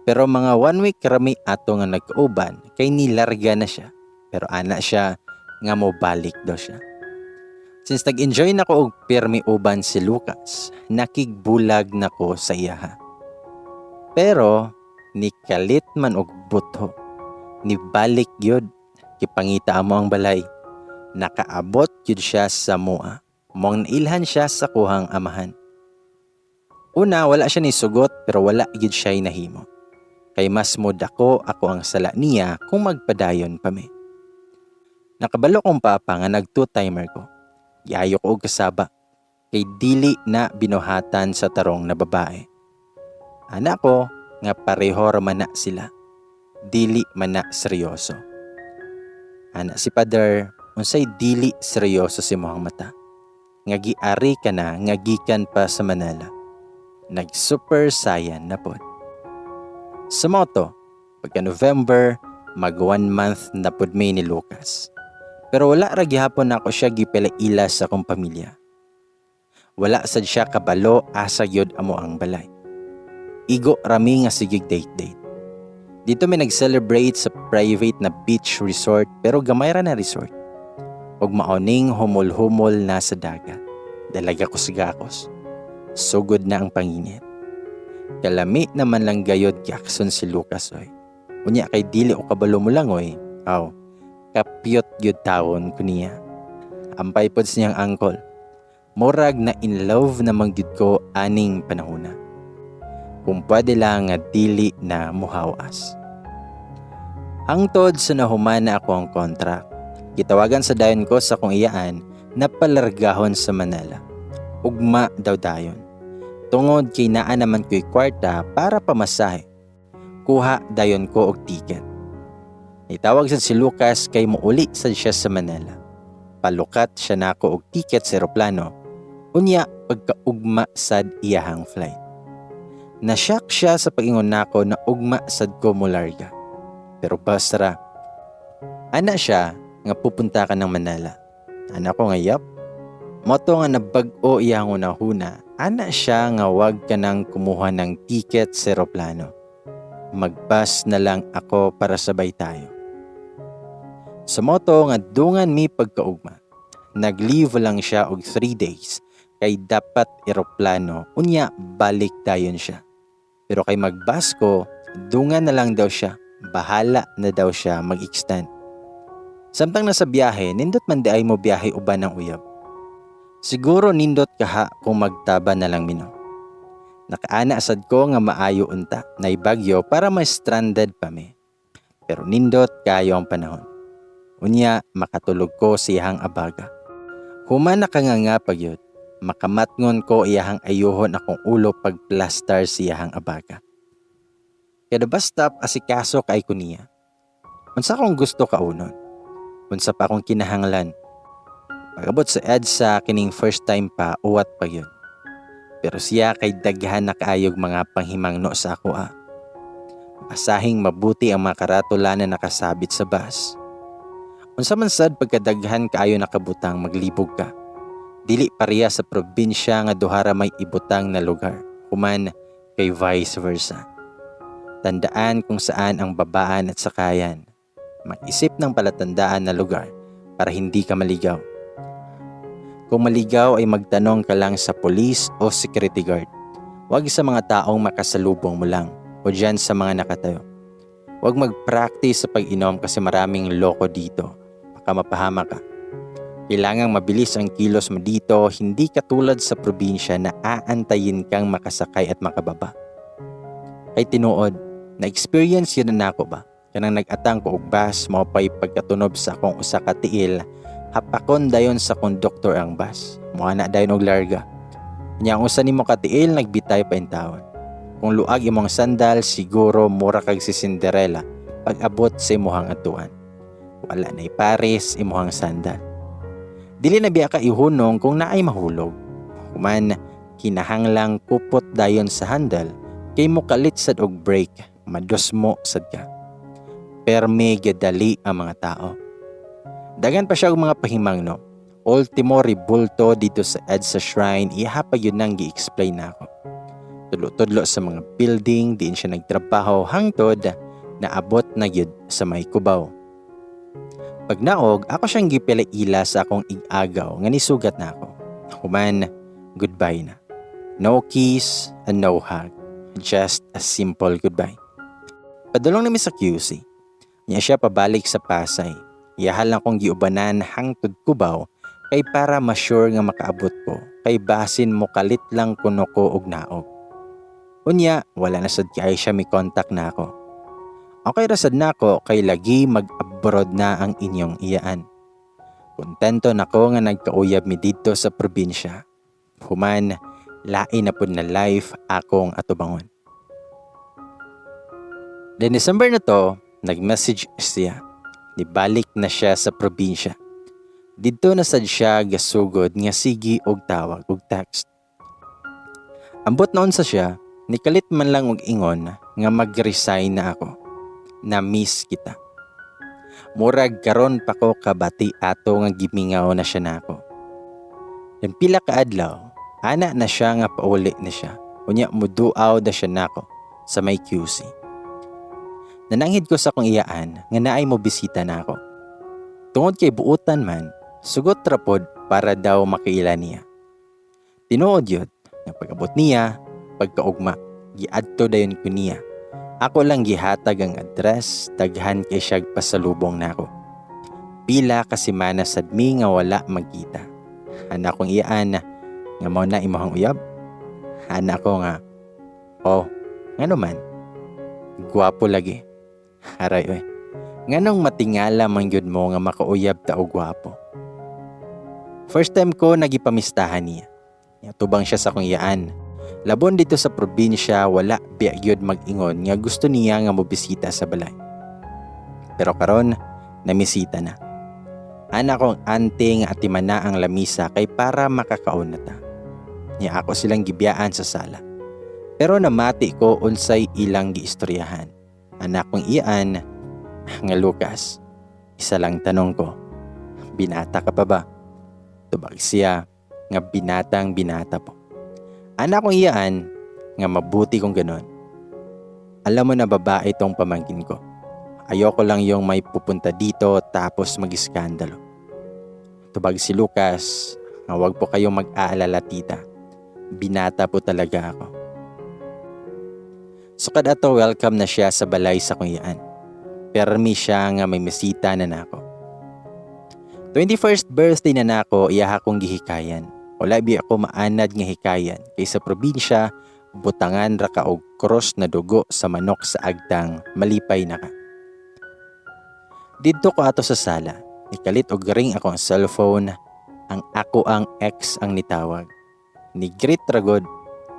[SPEAKER 1] Pero mga 1 week rami ato nga nagkauban kay nilarga na siya. Pero ana siya nga mo balik daw siya. Since nag-enjoy na ko og pirmi uban si Lucas, nakigbulag na ko sa iyaha. Pero nikalit man og butho. Nibalik yun, kipangita mo ang balay. Nakaabot yun siya sa mua. Mong nailhan siya sa kuhang amahan. Una, wala siya ni sugot pero wala yun siya nahimo. Kay mas modako ako ang sala niya kung magpadayon pa mi. Nakabalo kong papa nga nag-2-timer ko. Yayo ko og kasaba. Kay dili na binuhatan sa tarong na babae. Anak ko nga pareho man na sila. Dili man na seryoso. Ana si Pader, unsay dili seryoso si mohang mata. Nga giari ka na nga gikan pa sa Manila. Nag-super saiyan na pod. Sa moto, pagka November, mag 1 month na pod may ni Lucas. Pero wala ra gihapon ako siya gipilaila sa akong pamilya. Wala sad siya kabalo asa gyud amo ang balay. Igo rami nga sigig date. Dito may nag-celebrate sa private na beach resort pero gamay ra na resort. Og maoning humol-humol na sa dagat. Dalaga ko sigakos. Sugod na ang panginit. Kalami naman lang gayod kiakson si Lucas oy. Unya kay dili o kabalo mo lang oy. Aw. Kapyot gyud taon ko niya. Ampay pod siyang uncle. Murag na in love na mangyud ko aning panahona. Kung pwede lang nga dili na muhawas. Hangtod sa nahuman na ako ang contract. Gitawagan sa dayon ko sa kong iyaan na palargahon sa Manila. Ugma daw dayon. Tungod kay naa naman ko'y kwarta para pamasahe. Kuha dayon ko og ticket. Itawag sad si Lucas kay muuli sad siya sa Manila. Palukat siya nako og ticket sa eroplano. Unya pagkaugma sad iyahang flight. Nasyak siya sa pag-ingon nako na ugma sad ko mularga. Pero basra. Ana siya nga pupunta ka ng Manila. Ana ko nga yap. Moto nga nabag-o iyang unahuna. Ana siya nga wag ka nang kumuha ng ticket sa eroplano. Magbus na lang ako para sabay tayo. Sa moto nga dungan mi pagkaugma. Nag-leave lang siya og 3 days kay dapat eroplano unya balik dayon siya. Pero kay magbus ko, dungan na lang daw siya. Bahala na daw siya mag-extend. Samtang nasa biyahe, nindot man di ay mo biyahe uban ng uyab. Siguro nindot kaha kung magtaba na lang mino. Nakaana sad ko nga maayo unta na ibagyo para ma-stranded pa mi. Pero nindot kayo ang panahon. Unya makatulog ko siyang abaga. Human nakanganga pagyod. Makamatngon ko iyahang ayuhon akong ulo pagplastar siyahang abaga. Kada bastap asikaso kay kuniya. Unsa kong gusto kaunon. Unsa pa akong kinahanglan. Pagabot sa EDSA kining first time pa uwat pa yun. Pero siya kay daghan na kaayog mga panghimangno sa ako Basahing mabuti ang mga karatula na nakasabit sa bus. Unsa man sad pagkadaghan kaayo nakabutang maglibog ka. Dili pareha sa probinsya nga duhara may ibutang na lugar. Human kay vice versa. Tandaan kung saan ang babaan at sakayan. Mag-isip ng palatandaan na lugar para hindi ka maligaw. Kung maligaw ay magtanong ka lang sa police o security guard. Huwag sa mga taong makasalubong mo lang o dyan sa mga nakatayo. Huwag mag-practice sa pag-inom kasi maraming loko dito. Baka mapahama ka. Kailangang mabilis ang kilos mo dito, hindi katulad sa probinsya na aantayin kang makasakay at makababa. Kay tinuod, na-experience yun na ako ba? Kanang nag-atang ko og bus, mapay pagkatunob sa akong usa ka tiil, hapakon dayon sa konduktor ang bus. Muha na dayon og larga. Nya ang usa nimo ka tiil nagbitay pa in taon. Kung luag imong sandal, siguro mura kag si Cinderella pag abot sa imong atuan. Wala na'y pares imong sandal. Dili na biya ka ihunong kung naay mahulog. Human, kinahanglang kupot dayon sa handle, kay mo kalit sad og brake, mados mo sad ka. Permi gadali ang mga tao. Dagan pa siya og mga pahimangno. Ultimo ribulto dito sa EDSA Shrine, iha pa yun nang gi-explain na ako. Tudlo-tudlo sa mga building, diin siya nagtrabaho hangtod na abot na yun sa may Cubao. Pag naog, ako siyang gipila-ila sa akong igagaw nga nisugat na ako. Human, goodbye na. No kiss and no hug. Just a simple goodbye. Padulong namin sa QC. Niya siya pabalik sa Pasay. Iyahal lang kong giubanan hangtod Cubao kay para ma-sure nga makaabot ko. Kay basin mo kalit lang kuno ko og naog. Unya, wala na sad kay siya may contact na ako. Okay rasad na ako kay lagi mag-abroad na ang inyong iyaan. Kontento na ko nga nagkauyab mi dito sa probinsya. Human, lain na pud na life akong atubangon. Then December na to, nag-message siya. Nibalik na siya sa probinsya. Dito na sad siya gasugod nga sige og tawag og text. Ambot noon sa siya, nikalit man lang og ingon nga mag-resign na ako. Na-miss kita. Murag karon pa ko kabati ato nga gimingaw na siya nako. Den pila ka adlaw, ana na siya nga pauli na siya. Unya muduaw da siya nako sa may QC. Nananghid ko sa akong iyaan nga naay mo bisita nako. Tungod kay buutan man, sugot trapod para daw makaila niya. Tinuod yun, nga pag-abot niya, pagkaugma, giadto dayon ko niya. Ako lang gihatag ang address, daghan kay siya pasalubong nako. Pila ka semana sad mi nga wala magkita. Hana kong iyaan nga mao na imong uyab. Hana ko nga, oh, ngano man? Gwapo lagi. Haray oy. Nganong matingala man gyud mo nga makauyab ta og gwapo. First time ko nagipamistahan niya. Tubang siya sa akong iyaan. Labon dito sa probinsya, wala biya gyud mag-ingon nga gusto niya nga mobisita sa balay. Pero karon, namisita na. Ana kong ante nga atiman na ang lamisa kay para makakaon na ta. Niya ako silang gibiyaan sa sala. Pero namati ko unsay ilang giistoryahan. Anak kong iyaan nga Lucas. Isa lang tanong ko, binata ka pa ba? Tubag siya nga binatang binata po. Anak kong iyaan nga mabuti kong ganon. Alam mo na babae itong pamangkin ko. Ayoko lang yung may pupunta dito tapos mag-iskandalo. Tubag si Lucas nga wag po kayong mag-aalala tita. Binata po talaga ako. Sukad ato welcome na siya sa balay sa kong iyaan. Permi siya nga may mesita na nako. 21st birthday na nako iyaha kong gihikayan. Wala bi ako maanad nga hikayan kay sa probinsya butangan ra ka og cross na dugo sa manok sa agtang malipay na ka. Didto ko ato sa sala, nikalit og ring ako ang cellphone, ang ako ang ex ang nitawag. Ni greet ragod,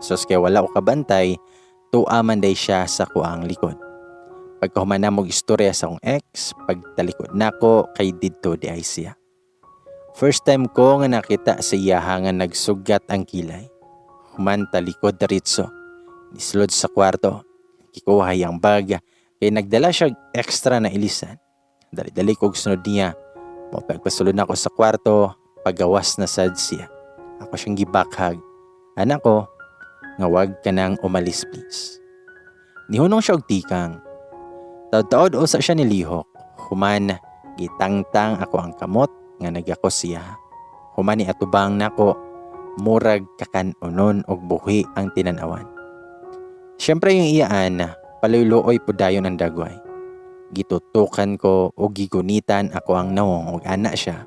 [SPEAKER 1] sos kay wala ko kabantay, tuaman day siya sa kuang likod. Pagkahuman na mong istorya sa akong ex, pagtalikod nako kay didto di ay siya. First time ko nga nakita sa iyaha nga nagsugat ang kilay. Human talikod daritso. Nislod sa kwarto. Kikuhay ang bag. Kaya nagdala siya extra na ilisan. Dali-dali kog sunod niya. Mapagpasulod na ako sa kwarto. Pagawas na sad siya. Ako siyang gibakhag. Anak ko, nga wag ka nang umalis please. Nihunong siya og tikang. Taod-taod usa siya nilihok. Human, gitangtang ako ang kamot nga nagako siya. Humani atubang nako, murag kakanunon og buhi ang tinanawan. Siyempre yung iyaan, paluyloy po dayon ang dagway. Gitutukan ko o gigunitan ako ang nawong og ana siya.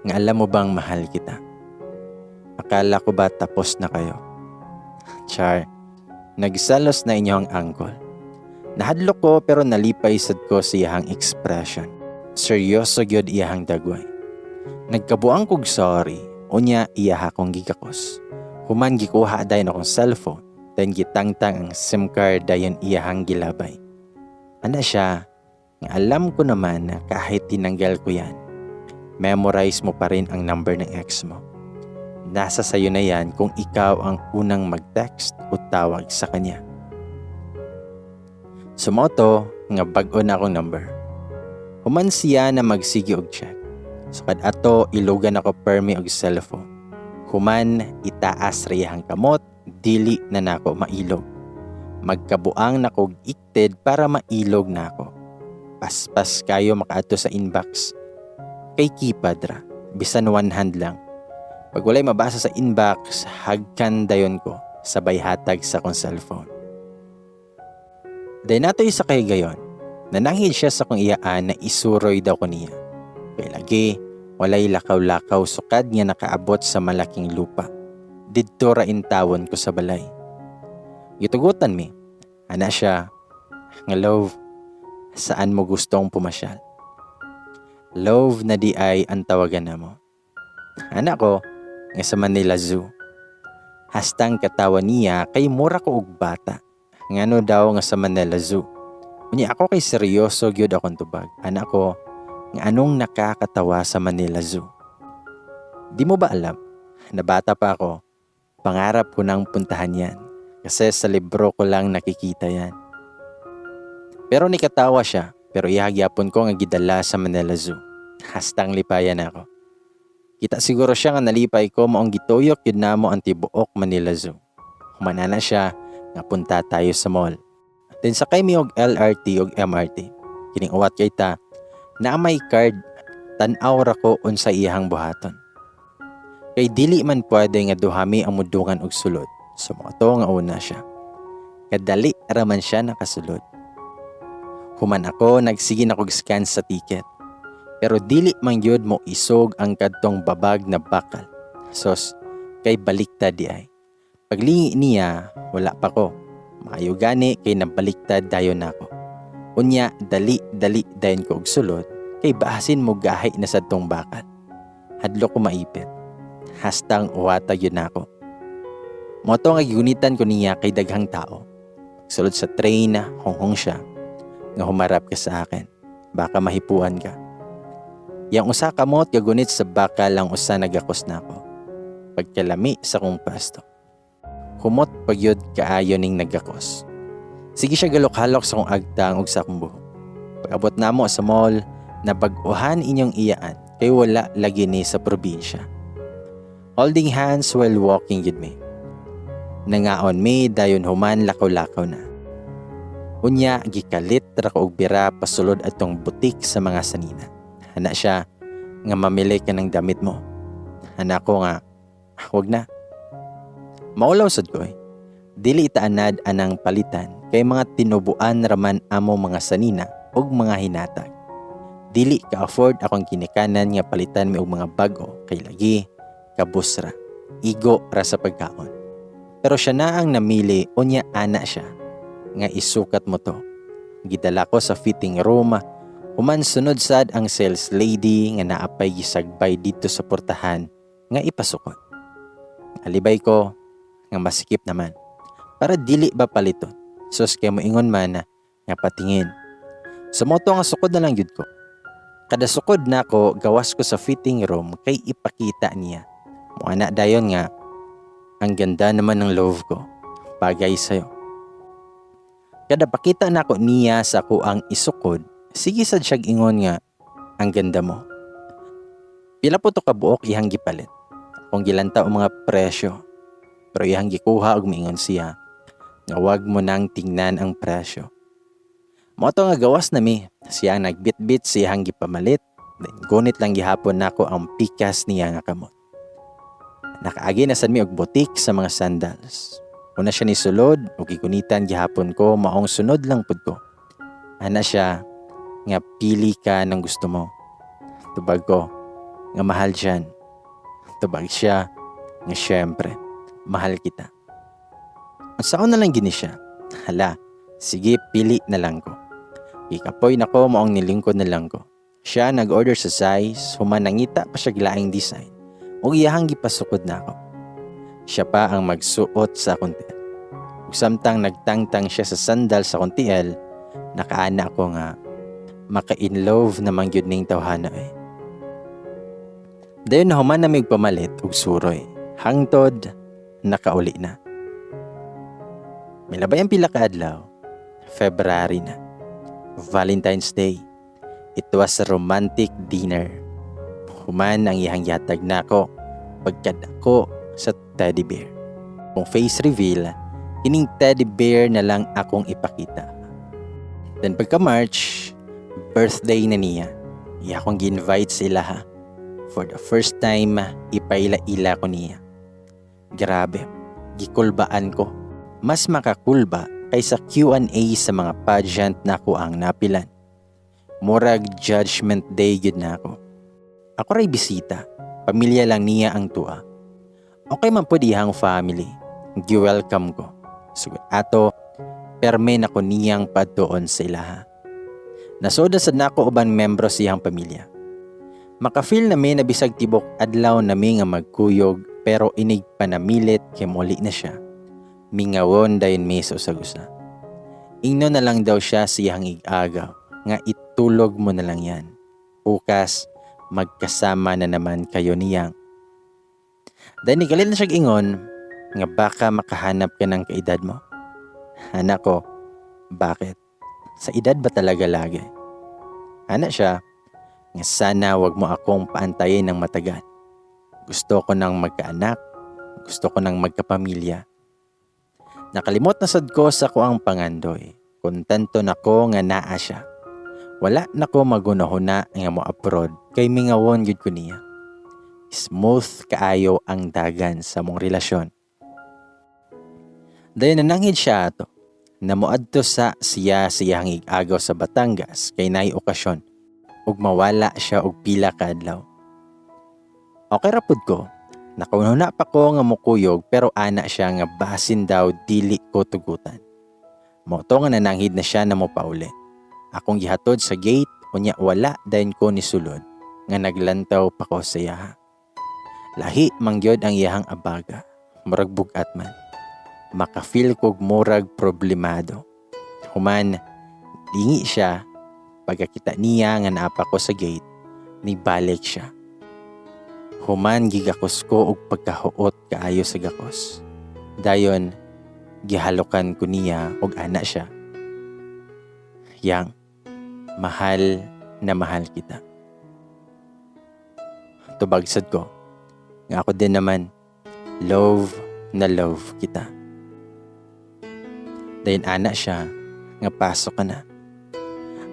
[SPEAKER 1] Nga alam mo bang mahal kita? Akala ko ba tapos na kayo? Char, nagsalos na inyong angkol. Nahadlok ko pero nalipay sad ko sa iyahang expression. Seryoso gyud iyahang dagway. Nagkabuang kog sorry, unya iyaha kong gigakos. Human gikuha dayon akong cellphone, then gitangtang ang SIM card dayon iyahang gilabay. Ana siya, nga alam ko naman na kahit tinanggal ko yan, memorize mo pa rin ang number ng ex mo. Nasa sayo na yan kung ikaw ang unang mag-text o tawag sa kanya. Sumoto nga bag-o na akong number. Human siya na magsigi og check. Sukad ato ilugan ako permi og cellphone. Human itaas riyahang kamot, dili na nako mailog. Magkabuang nako ikted para mailog nako. Paspas kayo makaadto sa inbox. Kay keypad ra, bisan one hand lang. Pag walay mabasa sa inbox, hagkan dayon ko sabay hatag sa kong cellphone. Dahil nato isa kay gayon, nanangid siya sa kong iyaan na isuroy daw ko niya. Kaya lagi, walay lakaw-lakaw sukad nga nakaabot sa malaking lupa. Didto ra intawon ko sa balay. Gitugutan mi, ana siya, nga love, saan mo gustong pumasyal? Love na di ay ang tawagan na mo. Ana ko, nga sa Manila Zoo. Hastang katawa niya kay mura ko og bata. Ngano daw nga sa Manila Zoo. Unya ako kay seryoso gyud akong tubag. Ana ko, nga anong nakakatawa sa Manila Zoo. Di mo ba alam, na bata pa ako, pangarap ko nang puntahan yan. Kasi sa libro ko lang nakikita yan. Pero nikatawa siya, pero ihagyapon ko nga gidala sa Manila Zoo. Hastang lipayan ako. Kita siguro siya nga nalipay ko maong gituyok yun na mo ang tibuok Manila Zoo. Humanana siya nga punta tayo sa mall. Then sakay mi og LRT og MRT. Kining uwat kay ta, na may card, tan-aw ra ko unsa iyang buhaton. Kay dili man pwede nga duhami ang mudungan og sulod. Sumoto nga una siya. Kadali raman siya nakasulod. Human ako, nagsige na kog scan sa ticket. Pero dili man gyud mo isog ang kadtong babag na bakal. Sos, kay baliktad di ay. Paglingi niya, wala pa ko. Maayo gani kay nabaliktad dayon nako. Unya, dali dayon ko og sulod, kay bahasin mo gahay na sa tong bakal. Hadlo ko maipit. Hastang uwata yun ako. Moto nga gunitan ko niya kay daghang tao. Sulod sa train, honghong siya. Nga humarap ka sa akin. Baka mahipuan ka. Yang usa kamot gagunit sa bakal ang usa nagakos nako. Pagkalami sa kong pasto. Humot pagyod kaayo ning nagakos. Sige siya galok-halok sa kong agtang ug sa akong buhok. Pag-abot namo sa mall, nabag-uhan inyong iyaan kay wala lagi ni sa probinsya. Holding hands while walking with me. Nangaon mi dayon human lakaw-lakaw na. Unya gikalit ra ko og bira pasulod atong butik sa mga sanina. Hana siya nga mamili ka ng damit mo. Hana ko nga, wag na. Maulaw sad ko dili itaanad anang palitan kay mga tinubuan raman amo mga sanina ug mga hinatag. Dili ka-afford akong kinikanan nga palitan mi og mga bago kay lagi kabusra, igo ra sa pagkaon. Pero siya na ang namili unya ana siya nga isukat mo to. Gidala ko sa fitting room, human sunod sad ang sales lady nga naapay gisagbay dito sa portahan nga ipasukot. Alibay ko nga masikip naman. Para dili ba paliton. Sus kay moingon man nga patingin. Sumoto nga sukod na lang yun ko. Kada sukod na ko, gawas ko sa fitting room kay ipakita niya. Muana dayon nga, ang ganda naman ng love ko. Bagay sa'yo. Kada pakita na ko niya sa ko ang isukod, sige sad siyag ingon nga, ang ganda mo. Pila po to kabuok ihang gipalit. Kung gilanta o mga presyo. Pero ihang gikuha og miingon siya nga wag mo nang tingnan ang presyo. Moto nga gawas na mi, siya nagbitbit siyang gipamalit Then gunit lang gihapon nako ang pikas niya nga kamot. Nakaagi na sad mi og butik sa mga sandals. Una siya ni sulod ug gigunitan gihapon ko maong sunod lang pud ko. Ana siya nga pili ka ng gusto mo. Tubag ko nga mahal diyan. Tubag siya nga syempre mahal kita. Unsaon na lang gini siya. Hala, sige pili na lang ko. Ikapoy nako maong nilingkod na lang ko. Siya nag-order sa size, human nangita pa siya gilaing design. Ug iyahang gipasukod na ako. Siya pa ang magsuot sa akong tiel. Ug samtang nagtangtang siya sa sandal sa akong tiel, nakaana ako nga maka-in-love naman gyud ning tawhana eh. Dayon human na mig pamalit og suroy. Hangtod nakauli na. Milabay ang pila ka adlaw. February na. Valentine's Day. It was a romantic dinner. Human ang iyang yatag na ako pagkad ako sa teddy bear. Kung face reveal, kining teddy bear na lang akong ipakita. Then pagka March, birthday na niya. Iya akong gi-invite sila ha. For the first time, ipaila-ila ko niya. Grabe, gikulbaan ko. Mas makakulba kaysa Q&A sa mga pageant na ako ang napilan. Murag judgment day gud na ako. Ako ray bisita, pamilya lang niya ang tua. Okay man po dihang family, gi-welcome ko. Sugod ato, perme na ko niyang paddoon sa ilaha. Nasoda sad nako uban membro siyang pamilya. Makafeel na may nabisag tibok adlaw na may nga magkuyog pero inig panamilit kay muli na siya. Mingawon dayon may usa-usa. Ingno na lang daw siya siyang igagaw nga itulog mo na lang yan. Bukas, magkasama na naman kayo niyang. Dahil galit na siya ingon nga baka makahanap ka ng kaedad mo. Anak ko, bakit? Sa edad ba talaga lagi? Anak siya, nga sana wag mo akong paantayin ng matagal. Gusto ko nang magkaanak, gusto ko nang magkapamilya. Nakalimot na sad ko sa ko ang pangandoy. Kontento na ko nga naa siya. Wala na ko magunahuna nga mo abroad kay mingawon gyud ko niya. Smooth kaayo ang dagan sa mong relasyon. Dayon nananghid siya ato. Namuadto sa siyang igagaw sa Batangas kay naay okasyon ug mawala siya og pila ka adlaw. Okay ra pud ko. Nakununa pa ko nga mukuyog pero ana siya nga basin daw dili ko tugutan. Moto nga nananghid na siya na mo pauli. Akong gihatod sa gate unya wala dayon ko ni sulod nga naglantaw pa ko sa iyaha. Lahi mangyod ang iyahang abaga. Murag bugat man. Makafeel kog murag problemado. Human dingi siya pagkakita niya nga naapa ko sa gate, nibalik siya. Human gigakos ko og pagkahuot kaayo sa gakos. Dayon gihalukan ko niya og ana siya. Yang mahal na mahal kita. Tubagsad ko nga ako din naman love na love kita. Dayon ana siya nga pasok ka na.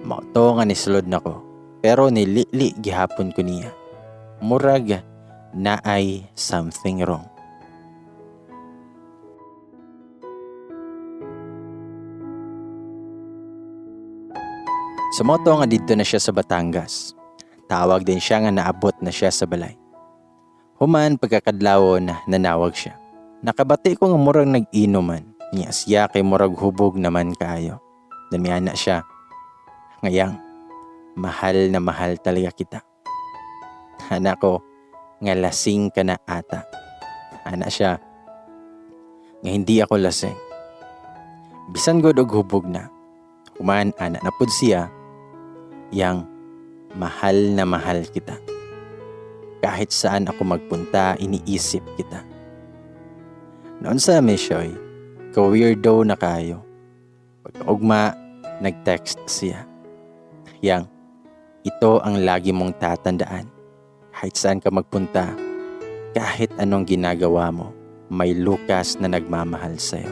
[SPEAKER 1] Mauto nga nisulod na ko pero nilili gihapon ko niya. Murag na ay something wrong. Sumoto nga dito na siya sa Batangas. Tawag din siya nga naabot na siya sa balay. Human pagkakadlawon nanawag siya. Nakabati ko nga murag nag-inuman. Niya siya kay murag hubog naman kaayo. Damiana siya. Ngayang, mahal na mahal talaga kita. Anak ko, nga lasing ka na ata. Anak siya, nga hindi ako lasing. Bisan god og hubog na. Human anak na pud siya. Yang mahal na mahal kita. Kahit saan ako magpunta, iniisip kita. Noon sa Mishoy, ka-weirdo na kayo. Pagkaugma, nag-text siya. Yang, ito ang lagi mong tatandaan. Kahit saan ka magpunta, kahit anong ginagawa mo, may Lucas na nagmamahal sa'yo.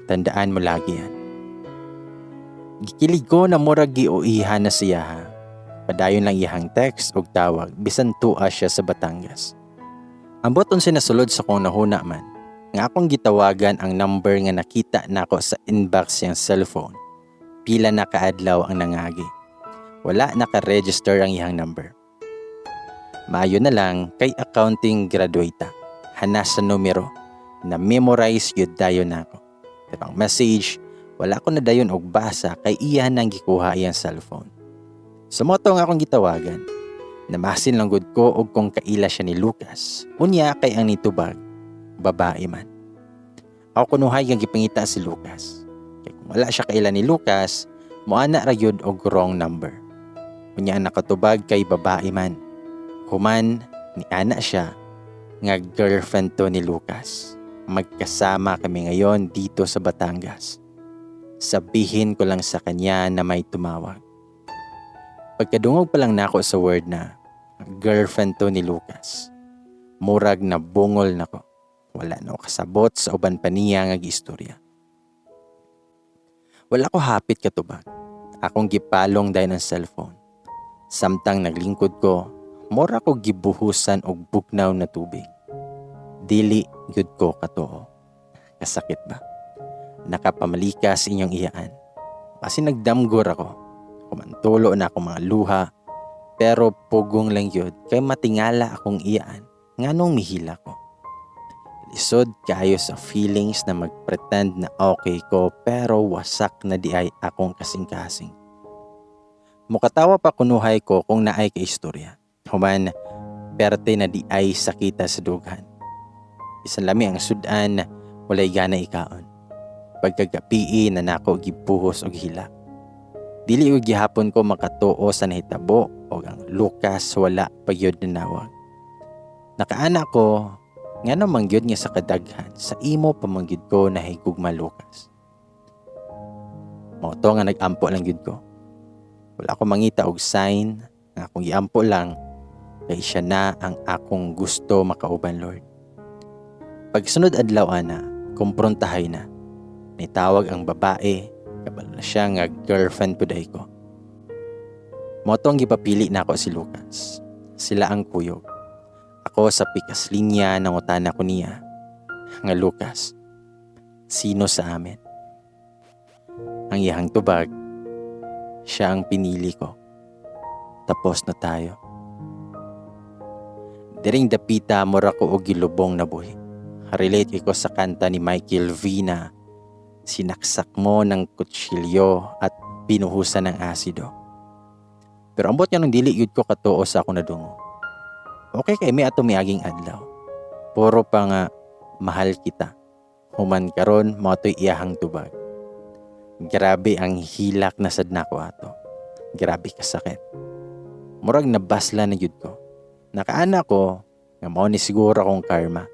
[SPEAKER 1] Tandaan mo lagi yan. Gikilig ko na murag giuihan na siya ha. Padayon lang iyahang text ug tawag bisan tua siya sa Batangas. Ambot unsa nasulod sa kong nahuna man nga akong gitawagan ang number nga nakita nako sa inbox siyang cellphone. Pila na kaadlaw ang nangagi. Wala naka-register ang iyang number. Maayo na lang kay accounting graduate. Hanas sa numero na memorize yun dayon nako. Pero ang message, wala ko na dayon og basa kay iya nang gikuha iyang cellphone. Sumoto nga akong gitawagan. Namasin lang gud ko og kung kaila siya ni Lucas. Unya kay ang nitubag, babae man. Ako kunuhay nga gipangita si Lucas. Kay kung wala siya kaila ni Lucas, moana ra gyud og wrong number. Unya ang nakatubag kay babae man. Human ni ana siya nga girlfriend to ni Lucas. Magkasama kami ngayon dito sa Batangas. Sabihin ko lang sa kanya na may tumawag. Pagkadungog pa lang nako sa word na girlfriend to ni Lucas, murag na bungol nako. Wala na kasabot sa uban pa niya nga giistorya. Wala ko hapit katubag. Akong gipalong dahil ng cellphone. Samtang naglingkod ko, mura ko gibuhusan og bugnaw na tubig. Dili gyud ko katoo. Kasakit ba? Nakapamalikas inyong iyaan. Kasi nagdamgor ako. Kumantulo na akong mga luha. Pero pugong lang yun kay matingala akong iyaan. Nganong mihila ko. Lisod kayo sa feelings na magpretend na okay ko pero wasak na di ay akong kasing-kasing. Mukatawa pa kunuhay ko kung naay ka istorya. Human, perte na di ay sakita sa dughan. Bisan lami ang sudan, walay gana ikaon. Pagkagapi na nako gibuhos og hila. Dili og gihapon ko makatuo sa nahitabo o ang Lucas wala pagyod na nawag. Nakaana ko nga naman gyud nga sa kadaghan sa imo pamangyud ko na higugma Lucas. Mao to nga nagampo lang gyud ko. Wala ko mangita og sign nga akong giampo lang kay siya na ang akong gusto makauban Lord. Pagsunod adlaw ana, kumprontahay na. Nitawag ang babae. Kabalo na siya nga girlfriend po dahi ko. Motong gipapili na ako si Lucas. Sila ang kuyog. Ako sa pikas linya nang utana ko niya. Nga Lucas, sino sa amin? Ang iyang tubag, siya ang pinili ko. Tapos na tayo. Diring dapita mura ko og gilubong na buhi. Relate ko sa kanta ni Michael V na sinaksak mo ng kutsilyo at binuhusan ng asido. Pero ambot nga nung dili yun ko katuo sa ako na dungo. Okay kay may ato miaging adlaw. Puro pa nga mahal kita. Human karon mo ato'y iyahang tubag. Grabe ang hilak na sadna ko ato. Grabe kasakit. Murag nabasla na yun ko. Nakaana ko nga mao ni siguro akong karma.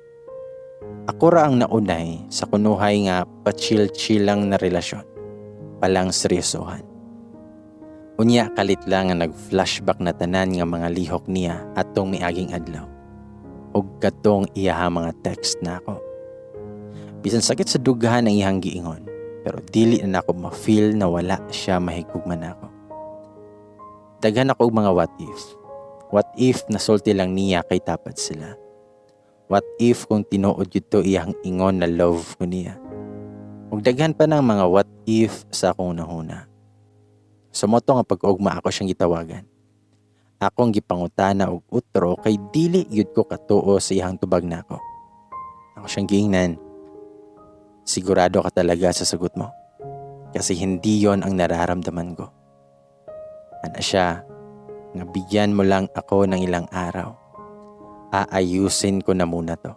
[SPEAKER 1] Ako ra ang naunay sa kunuhay nga pa-chill-chill lang na relasyon. Palang seryosohan. Unya kalit lang nga nag-flashback na tanan nga mga lihok niya atong miaging adlaw. Ug kadtong iyaha mga text na ako. Bisan sakit sa dughan ang iyang giingon, pero dili na ako ma-feel na wala siya mahigugman ako. Daghan ako og mga what if. What if nasulti lang niya kay tapad sila? What if kung tinuod yun iyang ingon na love ko niya? Ug daghan pa ng mga what if sa akong nahuna. Sumoto nga pag-ugma ako siyang gitawagan. Akong gipangutana og utro kay dili yun ko katuo sa iyang tubag nako. Ako siyang giingnan. Sigurado ka talaga sa sagot mo? Kasi hindi yon ang nararamdaman ko. Ana siya, nga bigyan mo lang ako ng ilang araw. Aayusin ko na muna to.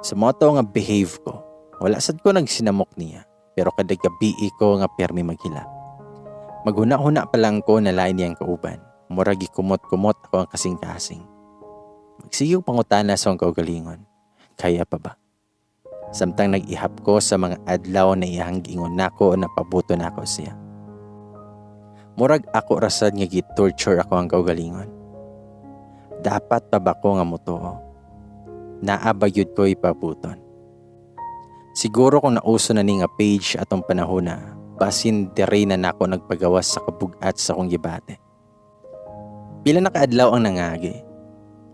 [SPEAKER 1] Sa moto nga behave ko, wala sad ko nagsinamok niya, pero kada gabi ko nga permi maghila. Maghuna-huna pa lang ko na lain niyang kauban, murag gikumot-kumot ako ang kasing-kasing. Magsiyog pangutana sa akong kaugalingon, kaya pa ba? Samtang nag-ihap ko sa mga adlaw na iyang giingon nako na pabuto nako siya. Murag ako rasad nga gi-torture ako ang kaugalingon. Dapat pa ba ko nga mutuo? Naabagyod ko ipabuton. Siguro kung nauso na ni nga page atong panahon na, basin diri na nako nagpagawas sa kabugat sa akong gibate. Pila na kaadlaw ang nangagi.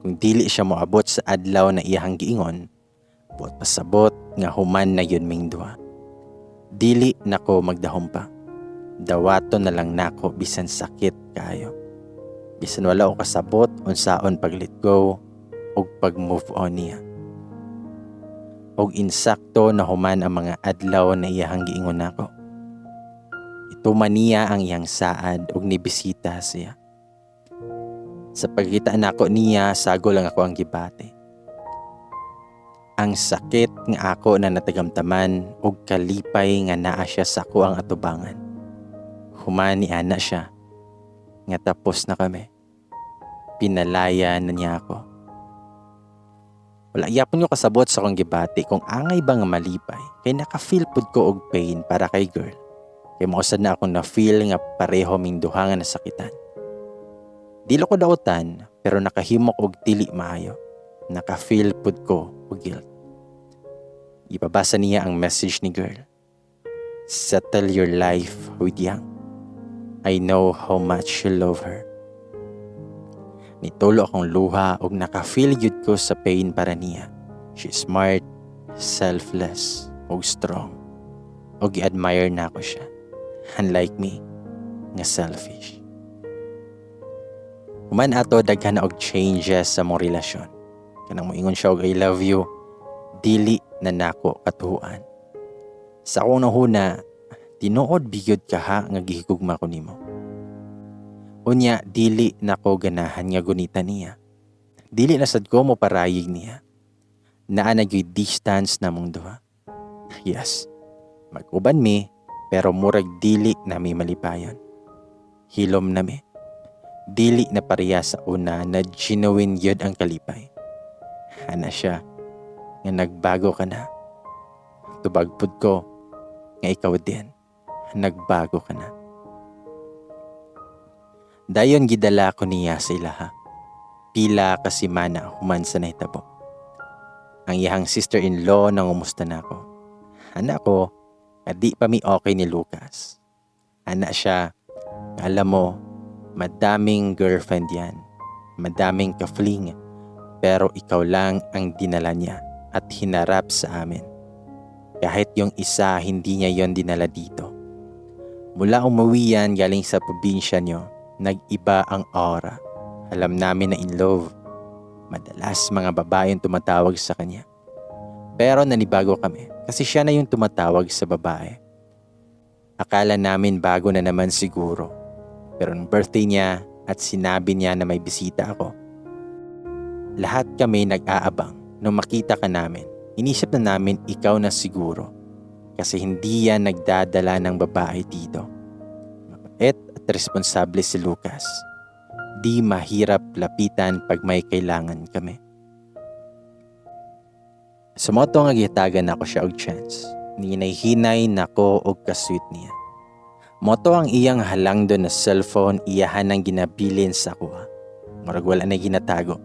[SPEAKER 1] Kung dili siya moabot sa adlaw na iyahang giingon, buot pasabot nga human na yun ming duha. Dili nako magdahom pa. Dawato na lang nako bisan sakit kayo. Bisan wala ko kasabot unsaon pag-let go o pag-move on niya. Og insakto na human ang mga adlaw na iyahang giingon nako. Ituman niya ang iyang saad og nibisita siya. Sa pagkita nako niya, sago lang ako ang gibate. Ang sakit nga ako na natagamtaman og kalipay nga naa siya sa ako ang atubangan. Humani ana siya nga tapos na kami. Pinalaya na niya ako. Wala yapon ko kasabot sa akong gibati kung angay ba nga malipay kay naka-feel pud ko og pain para kay girl. Kay mausad na akong na-feel nga pareho ming duha nga nasakitan. Dilo ko dautan pero nakahimok og dili maayo. Naka-feel pud ko og guilt. Ipabasa niya ang message ni girl. Settle your life with Yang. I know how much you love her. Nitulo akong luha og naka-feel yun ko sa pain para niya. She's smart, selfless, og strong. Og i-admire na ako siya. Unlike me, nga selfish. Human ato daghan og changes sa mong relasyon. Kanang moingon siya og I love you, dili na nako katuhuan. Sa akong nahuna, tinuod bigyod ka ha nga gihigugma ko nimo. Unya, dili nako ganahan nga gunita niya. Dili na sad ko mo parayig niya. Naa na gyud distance na mong duha. Yes, mag-uban mi, pero murag dili na mi malipayon. Hilom na mi. Dili na pareha sa una na genuine yun ang kalipay. Ana siya, nga nagbago ka na. Tubagpod ko, nga ikaw din, nagbago ka na. Dayon gidala ko niya sa ilaha. Pila kasi mana human sa nahitabo. Ang iyang sister-in-law nang umusta na ako. Ana ko, di pa mi okay ni Lucas. Ana siya, alam mo, madaming girlfriend yan. Madaming ka-fling. Pero ikaw lang ang dinala niya at hinarap sa amin. Kahit yung isa, hindi niya yon dinala dito. Mula umuwi yan galing sa probinsya niyo, nag-iba ang aura. Alam namin na in love. Madalas mga babaeng tumatawag sa kanya. Pero nanibago kami kasi siya na yung tumatawag sa babae. Akala namin bago na naman siguro. Pero nung birthday niya at sinabi niya na may bisita ako, lahat kami nag-aabang nung makita ka namin. Inisip na namin ikaw na siguro kasi hindi yan nagdadala ng babae dito. Mabait at responsable si Lucas. Di mahirap lapitan pag may kailangan kami. Sumoto nga gihatagan ako siya og chance. Ninay-hinay nako og kasweet niya. Moto ang iyang halangdon na cellphone iyahan ang ginabilin sa kuha. Murag wala na ginatago.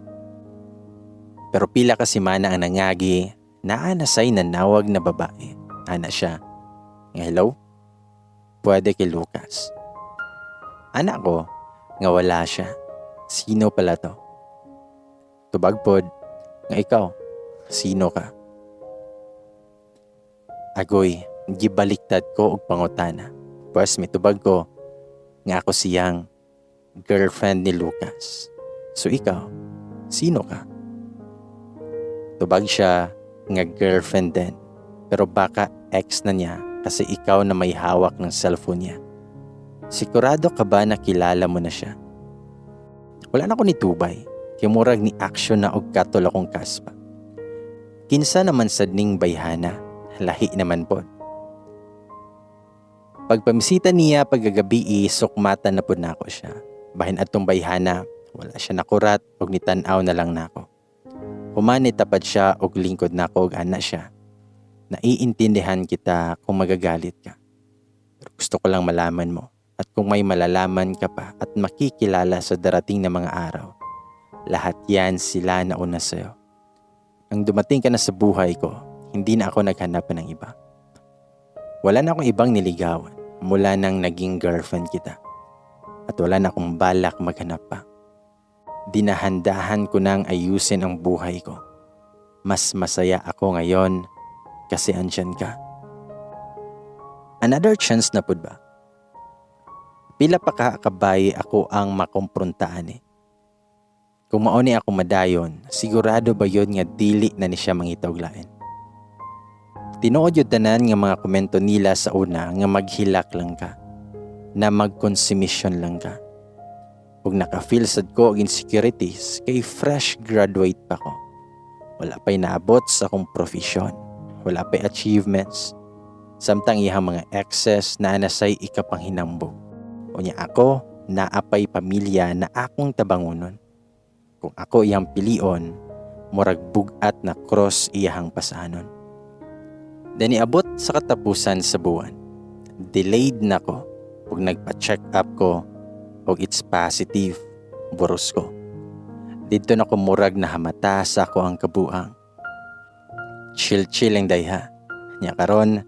[SPEAKER 1] Pero pila ka semana ang nangagi, naanasay nanawag na babae. Ana siya. Hello? Pwede kay Lucas. Anak ko, nga wala siya. Sino pala to? Tubagpod, nga ikaw, sino ka? Agoy, gibaliktad ko og pangutana. Pues mitubag ko, nga ako siyang girlfriend ni Lucas. So ikaw, sino ka? Tubag siya nga girlfriend din. Pero baka ex na niya kasi ikaw na may hawak ng cellphone niya. Sigurado ka ba na kilala mo na siya? Wala na ko ni Tubay. Kimurag ni aksyon na og katol akong kaspa. Kinsa naman sadning bayhana. Lahi naman po. Pagpamisita niya pagagabi sukmatan na po na ako siya. Bahin atong bayhana, wala siya nakurat og nitanaw na lang nako. Humanit tapad siya og lingkod nako og ana siya. Naiintindihan kita kung magagalit ka. Pero gusto ko lang malaman mo. At kung may malalaman ka pa at makikilala sa darating na mga araw, lahat yan sila na una sa'yo. Nang dumating ka na sa buhay ko, hindi na ako naghanap ng iba. Wala na akong ibang niligawan mula nang naging girlfriend kita. At wala na akong balak maghanap pa. Dinahandahan ko nang ayusin ang buhay ko. Mas masaya ako ngayon kasi andyan ka. Another chance na pud ba? Pila pa ka kabay ako ang makomprontaan eh. Kung mauni ako madayon, sigurado ba yun nga dili na ni siya mangitawglain? Tinuod yun tanan nga mga komento nila sa una nga maghilak lang ka, na magkonsumisyon lang ka. Kung naka-feel sad ko og insecurities, kay fresh graduate pa ko. Wala pa'y naabot sa akong profesyon, wala pa'y achievements, samtang iyang mga excess na anasay ikapanghinambog. Unya ako, naapay pamilya na akong tabangunon. Kung ako iyang pilion, murag bugat na cross iyang pasanon. Dani abot sa katapusan sa buwan. Delayed na ko pag nagpa-check up ko o it's positive, buros ko. Dito na ko murag na hamata sa ako ang kabuang. Chill ang dayha. Nya karon,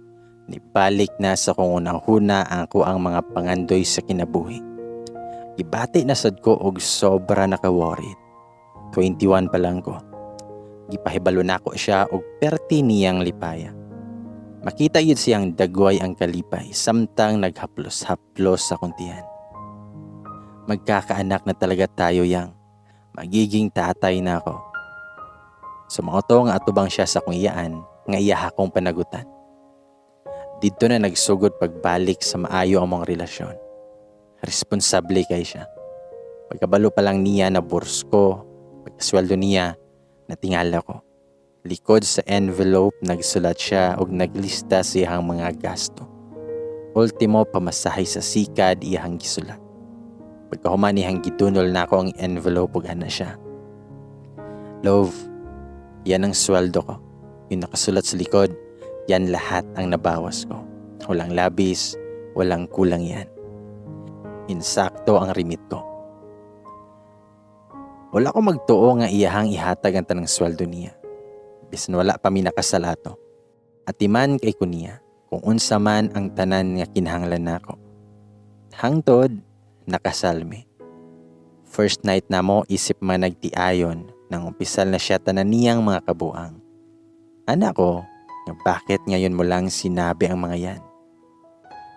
[SPEAKER 1] nibalik na sa kung unang-huna ako ang mga pangandoy sa kinabuhi. Gibati na sad ko og sobra naka-worried. 21 pa lang ko. Gipahibalo na ko siya og perti niyang lipaya. Makita yun siyang dagway ang kalipay samtang naghaplos-haplos sa kuntihan. Magkakaanak na talaga tayo yang. Magiging tatay na ako. Sumangoto nga atubang siya sa kong iyaan nga iyaha kong panagutan. Dito na nagsugod pagbalik sa maayo ang mga relasyon. Responsable kay siya. Pagkabalo pa lang niya na bursko, pagkasweldo niya, natingala ko. Likod sa envelope, nagsulat siya og naglista sa iyang mga gasto. Ultimo, pamasahay sa sikad iyang gisulat. Pagkahuman iyang gidunol na ako ang envelope ug ana siya. Love, yan ang sweldo ko. Yung nakasulat sa likod, yan lahat ang nabawas ko. Walang labis, walang kulang yan. Insakto ang remit ko. Wala ko magtuo nga iyahang ihatag ang tanang sweldo niya. Bisan wala pa mi nakasalato. At iman kay ko niya kung unsa man ang tanan nga kinahanglan nako. Hangtod, nakasalmi. First night na mo isip man nagtiayon nang umpisal na siya tanan niyang mga kabuang. Anak ko, bakit ngayon mo lang sinabi ang mga yan?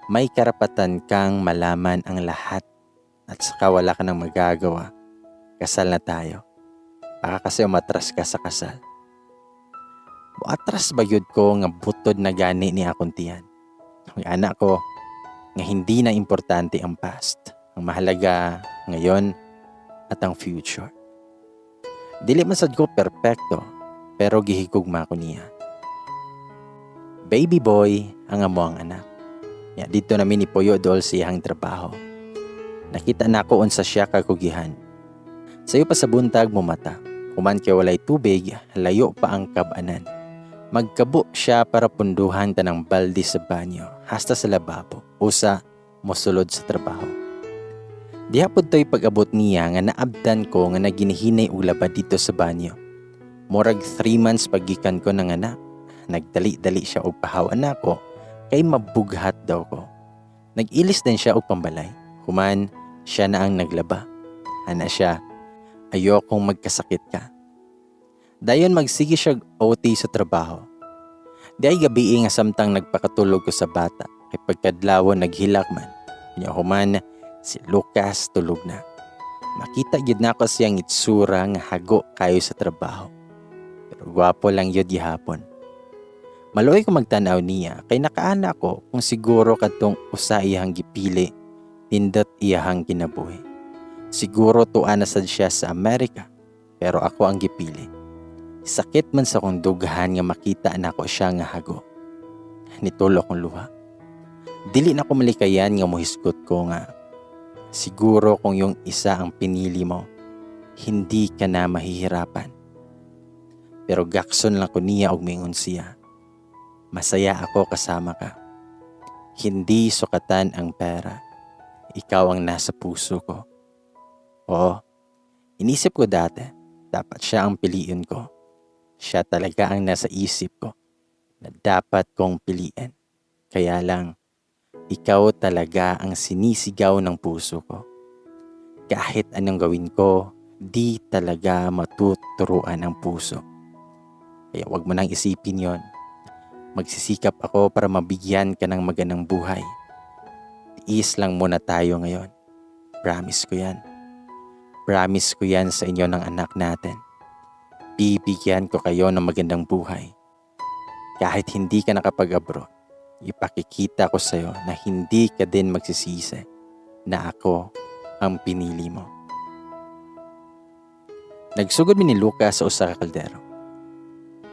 [SPEAKER 1] May karapatan kang malaman ang lahat at saka wala ka nang magagawa. Kasal na tayo. Baka kasi umatras ka sa kasal. Atras ba yun ko nga butod na gani ni akong tiyan? Ang anak ko, nga hindi na importante ang past. Ang mahalaga ngayon at ang future. Dili masad ko perpekto, pero gihigugma ko niya. Baby boy ang amo ang anak. Ya, dito namin ni Puyo dol siyang trabaho. Nakita na ko unsa siya kakugihan. Sayo pa sa buntag mo mata. Kuman kay walay tubig, layo pa ang kabanan. Magkabo siya para punduhan tanang balde sa banyo, hasta sa lababo, usa mosulod sa trabaho. Dihapod to'y pag-abot niya nga naabdan ko nga naginihinay og labad dito sa banyo. Murag 3 months pagikan ko ng anak. Nagdali-dali siya og pahawan nako kay mabughat daw ko. Nag-ilis din siya og pambalay. Human, siya na ang naglaba. Ana siya, ayokong magkasakit ka. Dayon magsige siya OT sa trabaho. Di ay gabi nga samtang nagpakatulog ko sa bata. Kay pagkadlaw naghilak man. Kanya human, si Lucas tulog na. Makita gyud nako siyang itsura nga hago kayo sa trabaho. Pero gwapo lang yun gihapon. Maluoy ko magtanaw niya kay nakaana ko kung siguro kadtong usa iyang gipili nindot iyang kinabuhi. Siguro tuwa na sad siya sa Amerika pero ako ang gipili. Sakit man sa kong dughan nga makita nako siya nga hago. Nitulo kong luha. Dili na ko malikayan nga muhisgot ko nga siguro kung yung isa ang pinili mo, hindi ka na mahihirapan. Pero gakson lang ko niya og mingon siya. Masaya ako kasama ka. Hindi sukatan ang pera. Ikaw ang nasa puso ko. Oo, inisip ko dati, dapat siya ang piliin ko. Siya talaga ang nasa isip ko na dapat kong piliin. Kaya lang, ikaw talaga ang sinisigaw ng puso ko. Kahit anong gawin ko, di talaga matuturuan ang puso. Kaya wag mo nang isipin yon. Magsisikap ako para mabigyan ka ng magandang buhay. Tiis lang muna tayo ngayon. Promise ko yan. Promise ko yan sa inyo ng anak natin. Bibigyan ko kayo ng magandang buhay. Kahit hindi ka nakapag-abroad, ipakikita ko sa'yo na hindi ka din magsisisi na ako ang pinili mo. Nagsugod mi ni Lucas sa usa ka kaldero.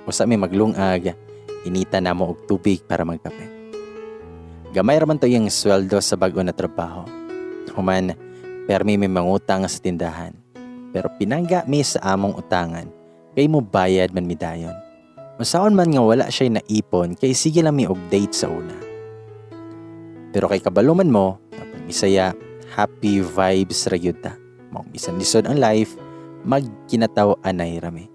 [SPEAKER 1] Usa mi maglungag, inita na mo og tubig para magkape. Gamay raman to yung sweldo sa bag-o na trabaho. Human, permi may mangutang sa tindahan. Pero pinangga mi sa among utangan, kay mo bayad man mi dayon. Masaon man nga wala siya naipon, kay sige lang mi update sa una. Pero kay kabaluman mo, kapag Bisaya, happy vibes ra gyud ta. Mao bisan lisod ang life, magkinataw anay rami.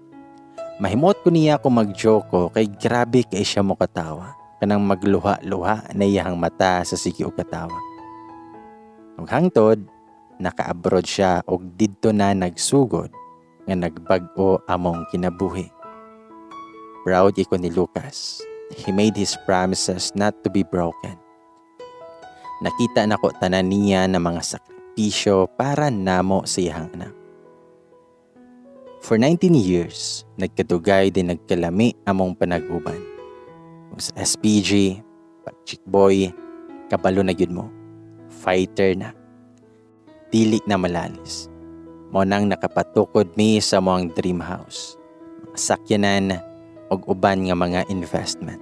[SPEAKER 1] Mahimot ko niya kung mag-joke kay grabe kay siya mo katawa. Kanang magluha-luha na iyang mata sa sige og katawa. Ug hangtod, naka-abroad siya og didto na nagsugod nga nagbag-o among kinabuhi. Proud iko ni Lucas. He made his promises not to be broken. Nakita nako tanan niya na mga sakripisyo para namo sa iyang anak. For 19 years, nagkadugay din nagkalami among panag-uban. Kung sa SPG, pag-chick boy, kabalo na yun mo. Fighter na. Dili na malalis. Mo nang nakapatukod mi sa moang dream house. Mga sakyanan og uban nga mga investment.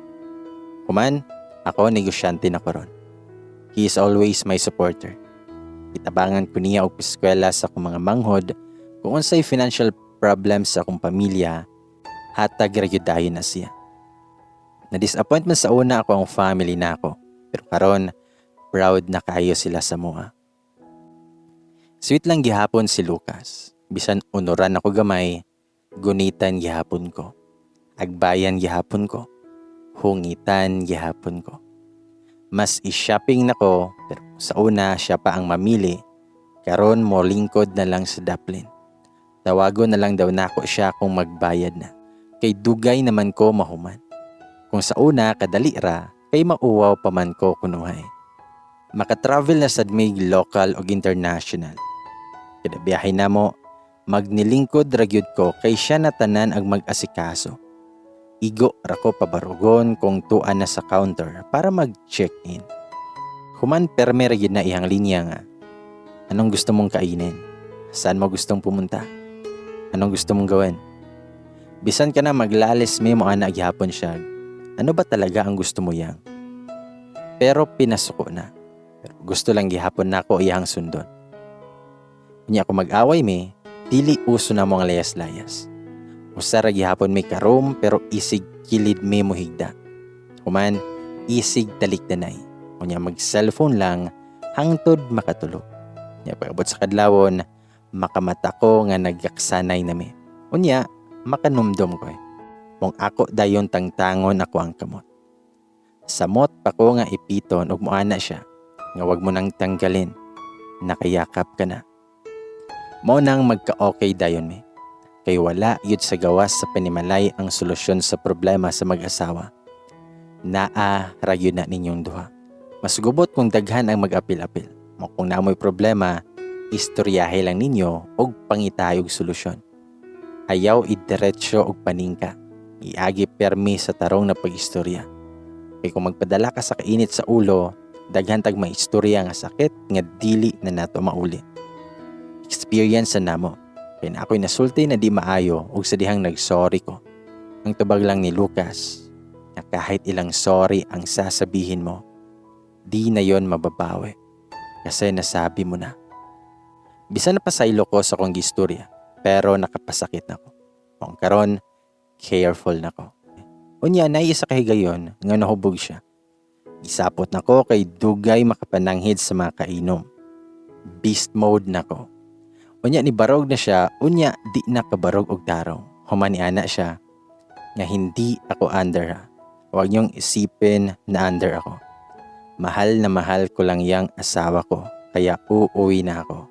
[SPEAKER 1] Human, ako negosyante na ko ron. He is always my supporter. Itabangan ko niya og eskwela sa akong mga manghod kung unsay financial problems sa akong pamilya, hatag ragyudayon na siya. Na-disappoint man sa una ako ang family na ako, pero karon proud na kayo sila sa mua. Sweet lang gihapon si Lucas. Bisan unuran ako gamay, gunitan gihapon ko. Agbayan gihapon ko. Hungitan gihapon ko. Mas i-shopping nako, pero sa una siya pa ang mamili. Karon mo lingkod na lang sa daplin. Tawagon na lang daw nako siya kung magbayad na. Kay dugay naman ko mahuman. Kung sa una kadali ra, kay mauwaw pa man ko kunuhay. Makatravel na sad mig local o international. Kada biyahe na mo, magnilingkod ragyod ko kay siya na tanan ang mag-asikaso. Igo ra ko pabarugon kung tuan na sa counter para mag-check-in. Human perme ragyod na iyang linya nga. Anong gusto mong kainin? Saan mo gustong pumunta? Anong gusto mong gawin? Bisan ka na maglalis may mo ana gihapon siya. Ano ba talaga ang gusto mo yang? Pero pinasuko na. Pero gusto lang gihapon nako iyang sundon. Unya ako mag-away mi, dili uso na mo ang layas-layas. Usara gihapon may karom pero isig kilid mi mo higda. Human, isig talikdanay. Unya mag-cellphone lang hangtod makatulog. Unya pagabot sa kadlawon, makamata ko nga nagyaksanay nami. Unya, makanumdom ko. Mong ako dayon tangtangon ako ang kamot. Samot pa ko nga ipiton ug moana siya. Nga wag mo nang tanggalin. Nakayakap ka na. Mo nang magka-okay dayon mi. Kay wala yun sa gawas sa panimalay ang solusyon sa problema sa mag-asawa. Naa ragyo na ninyong duha. Mas gubot kung daghan ang mag-apil-apil. Mo kung naamoy problema, istoryahe lang ninyo og pangitayog solusyon. Ayaw idiretsyo og paningka. Iagi permi sa tarong na pag-istorya. Kay kung magpadala ka sa kainit sa ulo, daghan tag maistorya nga sakit nga dili na nato mauli. Experience na namo. Kaya na ako'y nasulti na di maayo ug sa dihang nagsorry ko. Ang tubag lang ni Lucas na kahit ilang sorry ang sasabihin mo, di na yon mababawi. Kasi nasabi mo na. Bisan na pasaylo ko sa kong gistorya, pero nakapasakit na ko. Kung karon, careful na ko. Unya na isa kahigayon nga nahubog siya. Isapot na ko kay dugay makapananghid sa mga kainom. Beast mode na ko. Unya ni barog na siya, unya di na kabarog og tarong. Human ni ana siya nga hindi ako under ha. Huwag niyong isipin na under ako. Mahal na mahal ko lang yang asawa ko, kaya uuwi na ako.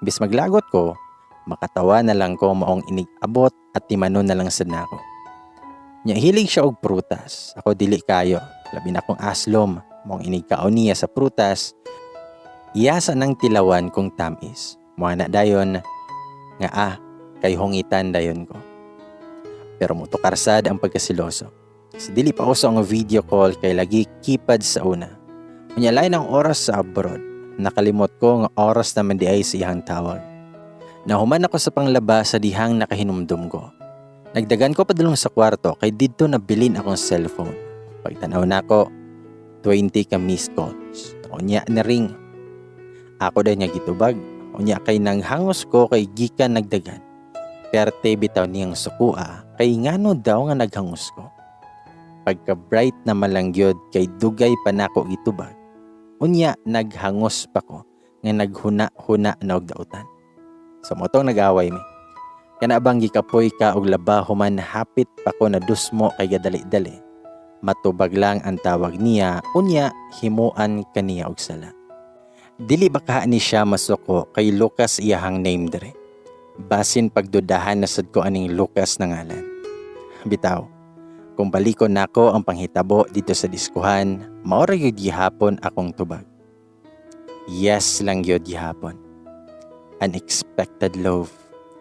[SPEAKER 1] Bis maglagot ko, Makatawa na lang ko maong inig-abot at timanon na lang sa nako. Nya hilig siya og prutas. Ako dili kayo. Labi na kong aslom. Maong inigkaon niya sa prutas. Iyasa ng tilawan kong tamis. Mga na dayon nga kay hongitan dayon ko. Pero mutukarsad ang pagkasiloso. Sa dili pa uso ang video call kay lagi kipad sa una. Unyalay ng oras sa abroad. Nakalimot ko nga oras naman di ay sa iyang tawag. Nahuman ako sa panglaba sa dihang nakahinumdum ko. Nagdagan ko padulong sa kwarto kay didto nabilin akong cellphone. Pagtanaw na ko, 20 ka missed calls. Unya na ring. Ako din niya gitubag. Unya kay nanghangos ko kay gikan nagdagan. Perte bitaw niyang sukua kay ngano daw nga naghangos ko. Pagka bright na malangyod kay dugay pa nako gitubag. Unya naghangos pa ko nga naghuna-huna na og dautan. Sa motong nag-away mi. Kana bang gikapoy ka og labaho man hapit pa ko na dusmo kay gadali-dali. Matubag lang ang tawag niya, unya himuan kaniya og sala. Dili baka ni siya masuko kay Lucas iyahang name dire. Basin pagdudahan na sad ko aning Lucas na ngalan. Bitaw, kung balikon nako ang panghitabo dito sa diskuhan, mao ra gyud gihapon akong tubag. Yes lang gyud gihapon. Unexpected love.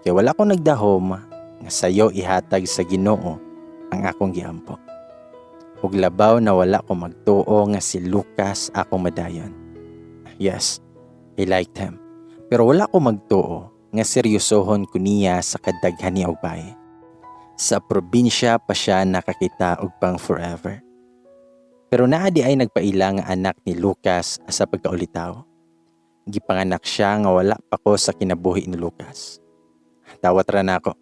[SPEAKER 1] Kaya wala ko nagdahom nga sayo ihatag sa Ginoo ang akong giampo. Ug labaw na wala ko magtuo nga si Lucas akong madayon. Yes, I liked him. Pero wala ko magtuo nga seryosohon ko niya sa kadaghan niya og baye. Sa probinsya pa siya nakakita og pang forever. Pero naa di ay nagpaila nga anak ni Lucas sa pagkaulitaw. Gipanganak siya nga wala pa ko sa kinabuhi ni Lucas. Tawat ra nako.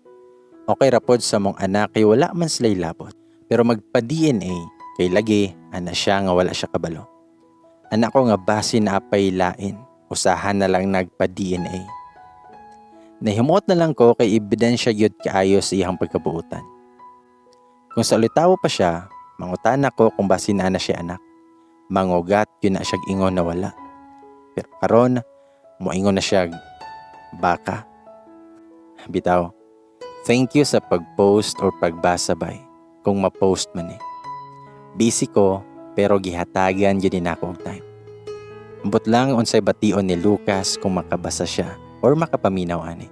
[SPEAKER 1] Okay ra pod sa mong anak kay wala man sila'y labot. Pero magpa-DNA kay lagi ana siya nga wala siya kabalo. Anak ko nga basin na apay lain. Usahan na lang nagpa-DNA. Nahimot na lang ko kay ebidensya gyud kaayo sa iyang pagkabuutan. Kung sa ulitaw pa siya, mangutan ako kung basin na siya anak. Mangugat yun na siya ingon na wala. Pero karon, moingon na siya baka. Bitaw, thank you sa pag-post or pagbasa bay kung ma-post man eh. Busy ko pero gihatagan yun din ako og time. Ambot lang unsay bation ni Lucas kung makabasa siya or makapaminaw ani.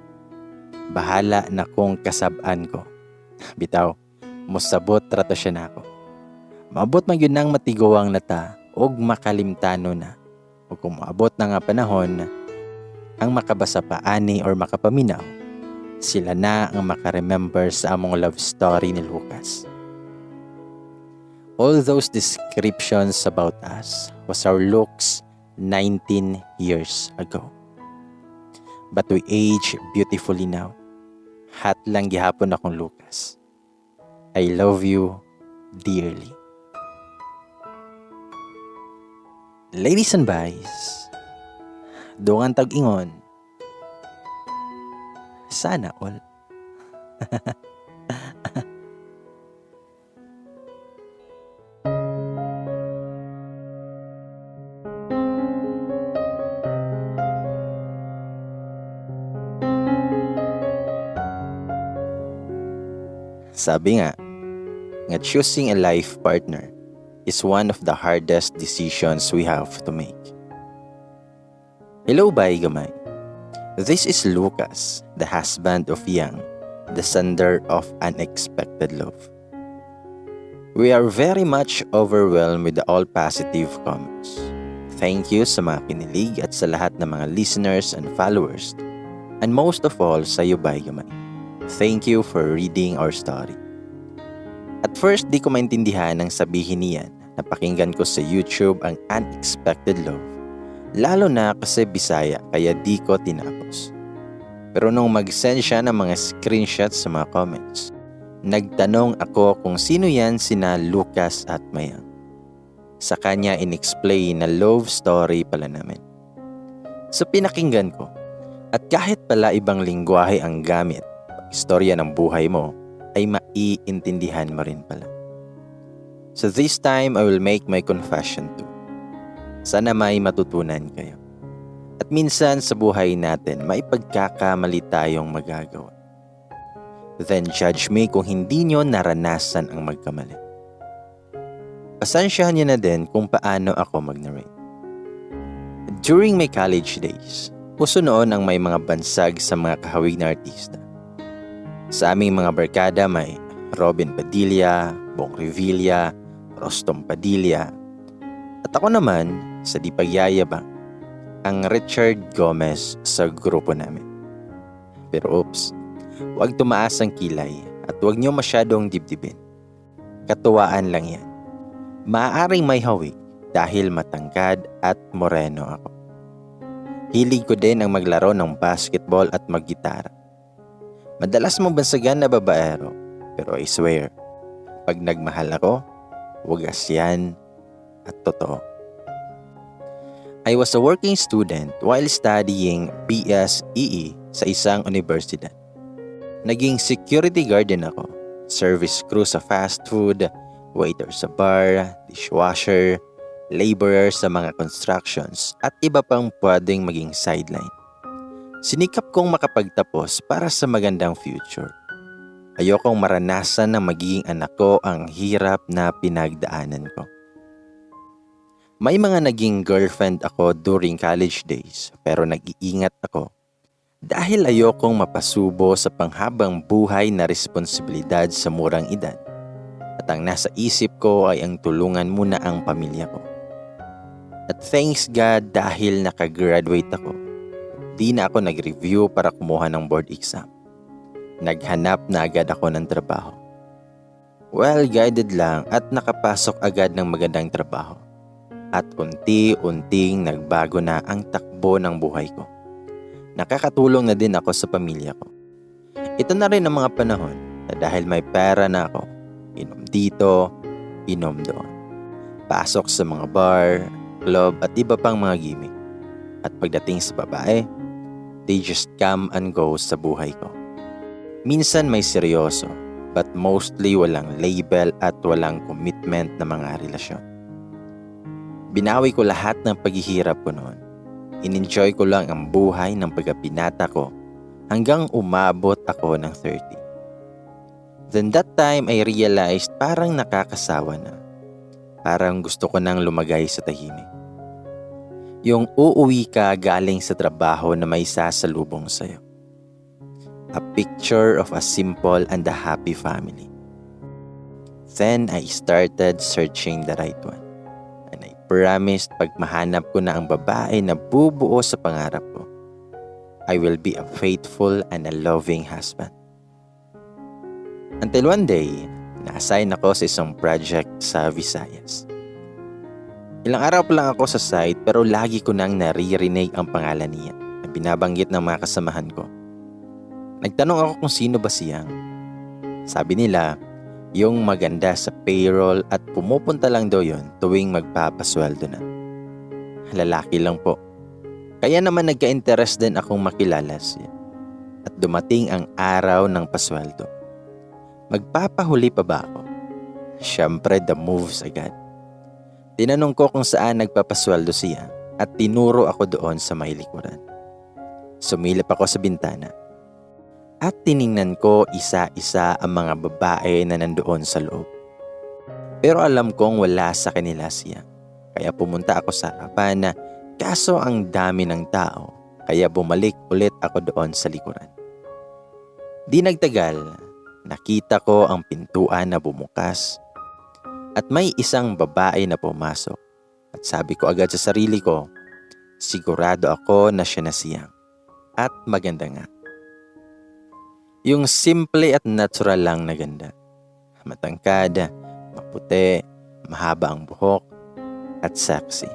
[SPEAKER 1] Bahala na kung kasab-an ko. Bitaw, musabot rato siya nako. Maabot man yun nang matigawang nata og makalimtano na. O kung maabot na nga panahon, ang makabasa pa ani or makapaminaw, sila na ang makaremember sa among love story ni Lucas. All those descriptions about us was our looks 19 years ago. But we age beautifully now. Hat lang gihapon akong Lucas. I love you dearly. Ladies and boys, dungan tag-ingon, sana all. Sabi nga choosing a life partner is one of the hardest decisions we have to make. Hello, bye gamay. This is Lucas, the husband of Yang, the sender of unexpected love. We are very much overwhelmed with the all positive comments. Thank you sa mga kinilig at sa lahat ng mga listeners and followers. And most of all, sa iyo, bye gamay. Thank you for reading our story. At first, di ko maintindihan ang sabihin niyan. Napakinggan ko sa YouTube ang Unexpected Love. Lalo na kasi Bisaya, kaya di ko tinapos. Pero nung mag-send siya ng mga screenshots sa mga comments, nagtanong ako kung sino yan sina Lucas at Mayang. Sa kanya in-explain na love story pala namin. So pinakinggan ko. At kahit pala ibang lingwahe ang gamit, istorya ng buhay mo, ay maiintindihan mo rin pala. So this time, I will make my confession too. Sana may matutunan kayo. At minsan sa buhay natin, may pagkakamali tayong magagawa. Then judge me kung hindi nyo naranasan ang magkamali. Pasensyahan nyo na din kung paano ako mag-narrate. During my college days, puso noon ang may mga bansag sa mga kahawig na artista. Sa aming mga barkada may Robin Padilla, Bong Revilla, Rostom Padilla. At ako naman, sa di pagyayabang, ang Richard Gomez sa grupo namin. Pero oops, huwag tumaas ang kilay at huwag nyo masyadong dibdibin. Katuwaan lang yan. Maaaring may hawig dahil matangkad at moreno ako. Hilig ko din ang maglaro ng basketball at maggitara. Madalas mong bansagan na babaero, pero I swear, pag nagmahal ako, wagas yan at totoo. I was a working student while studying BSEE sa isang universidad. Naging security guard din ako, service crew sa fast food, waiter sa bar, dishwasher, laborer sa mga constructions at iba pang pwedeng maging sideline. Sinikap kong makapagtapos para sa magandang future. Ayokong maranasan na magiging anak ko ang hirap na pinagdaanan ko. May mga naging girlfriend ako during college days pero nag-iingat ako dahil ayokong mapasubo sa panghabang buhay na responsibilidad sa murang edad. At ang nasa isip ko ay ang tulungan muna ang pamilya ko. At thanks God dahil nakagraduate ako, di na ako nag-review para kumuha ng board exam. Naghanap na agad ako ng trabaho. Well, guided lang at nakapasok agad ng magandang trabaho. At unti-unting nagbago na ang takbo ng buhay ko. Nakakatulong na din ako sa pamilya ko. Ito na rin ang mga panahon na dahil may pera na ako, inom dito, inom doon. Pasok sa mga bar, club at iba pang mga gimmick. At pagdating sa babae, they just come and go sa buhay ko. Minsan may seryoso, but mostly walang label at walang commitment na mga relasyon. Binawi ko lahat ng paghihirap ko noon. In-enjoy ko lang ang buhay ng pagkapinata ko hanggang umabot ako ng 30. Then that time I realized parang nakakasawa na. Parang gusto ko nang lumagay sa tahimik. Yung uuwi ka galing sa trabaho na may sasalubong sa'yo. A picture of a simple and a happy family. Then I started searching the right one. And I promised pag mahanap ko na ang babae na bubuo sa pangarap ko, I will be a faithful and a loving husband. Until one day, na-assign ako sa isang project sa Visayas. Ilang araw pa lang ako sa site pero lagi ko nang naririnig ang pangalan niya na binabanggit ng mga kasamahan ko. Nagtanong ako kung sino ba siyang. Sabi nila, yung maganda sa payroll at pumupunta lang daw yon tuwing magpapasweldo na. Lalaki lang po. Kaya naman nagka-interest din akong makilala siya. At dumating ang araw ng pasweldo. Magpapahuli pa ba ako? Siyempre the moves agad. Tinanong ko kung saan nagpapasweldo siya at tinuro ako doon sa may likuran. Sumilip ako sa bintana. At tiningnan ko isa-isa ang mga babae na nandoon sa loob. Pero alam kong wala sa kanila siya. Kaya pumunta ako sa harapan na kaso ang dami ng tao. Kaya bumalik ulit ako doon sa likuran. Di nagtagal, nakita ko ang pintuan na bumukas. At may isang babae na pumasok. At sabi ko agad sa sarili ko, sigurado ako na siya na siyang. At maganda nga. Yung simple at natural lang na ganda. Matangkad, maputi, mahaba ang buhok, at sexy.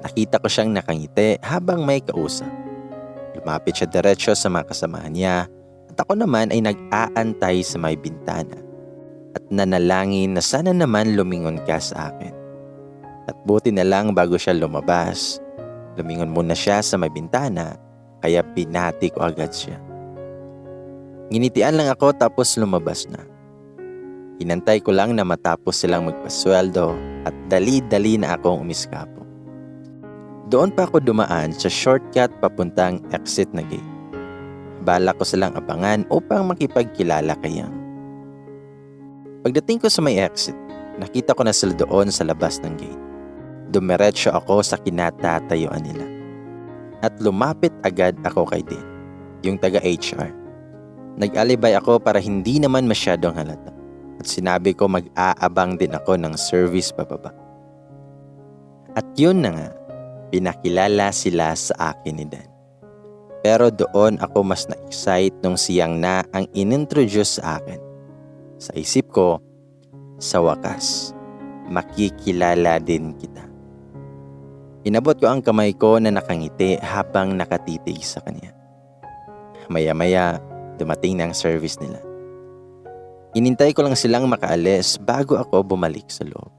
[SPEAKER 1] Nakita ko siyang nakangiti habang may kausap. Lumapit siya diretso sa mga kasamahan niya at ako naman ay nag-aantay sa may bintana. At nanalangin na sana naman lumingon ka sa akin. At buti na lang bago siya lumabas, lumingon muna siya sa may bintana kaya pinati ko agad siya. Nginitian lang ako tapos lumabas na. Hinantay ko lang na matapos silang magpasweldo at dali-dali na akong umiskapo. Doon pa ako dumaan sa shortcut papuntang exit na gate. Bala ko silang abangan upang makipagkilala kay Yang. Pagdating ko sa may exit, nakita ko na sila doon sa labas ng gate. Dumiretso ako sa kinatatayuan nila. At lumapit agad ako kay Dean, yung taga-HR. Nag-alibay ako para hindi naman masyadong halata. At sinabi ko mag-aabang din ako ng service pababa. At yun na nga, pinakilala sila sa akin ni Dan. Pero doon ako mas na-excite nung siyang na ang inintroduce sa akin. Sa isip ko, sa wakas, makikilala din kita. Inabot ko ang kamay ko na nakangiti habang nakatitig sa kanya. Maya-maya, dumating na ang service nila. Inintay ko lang silang makaalis bago ako bumalik sa loob.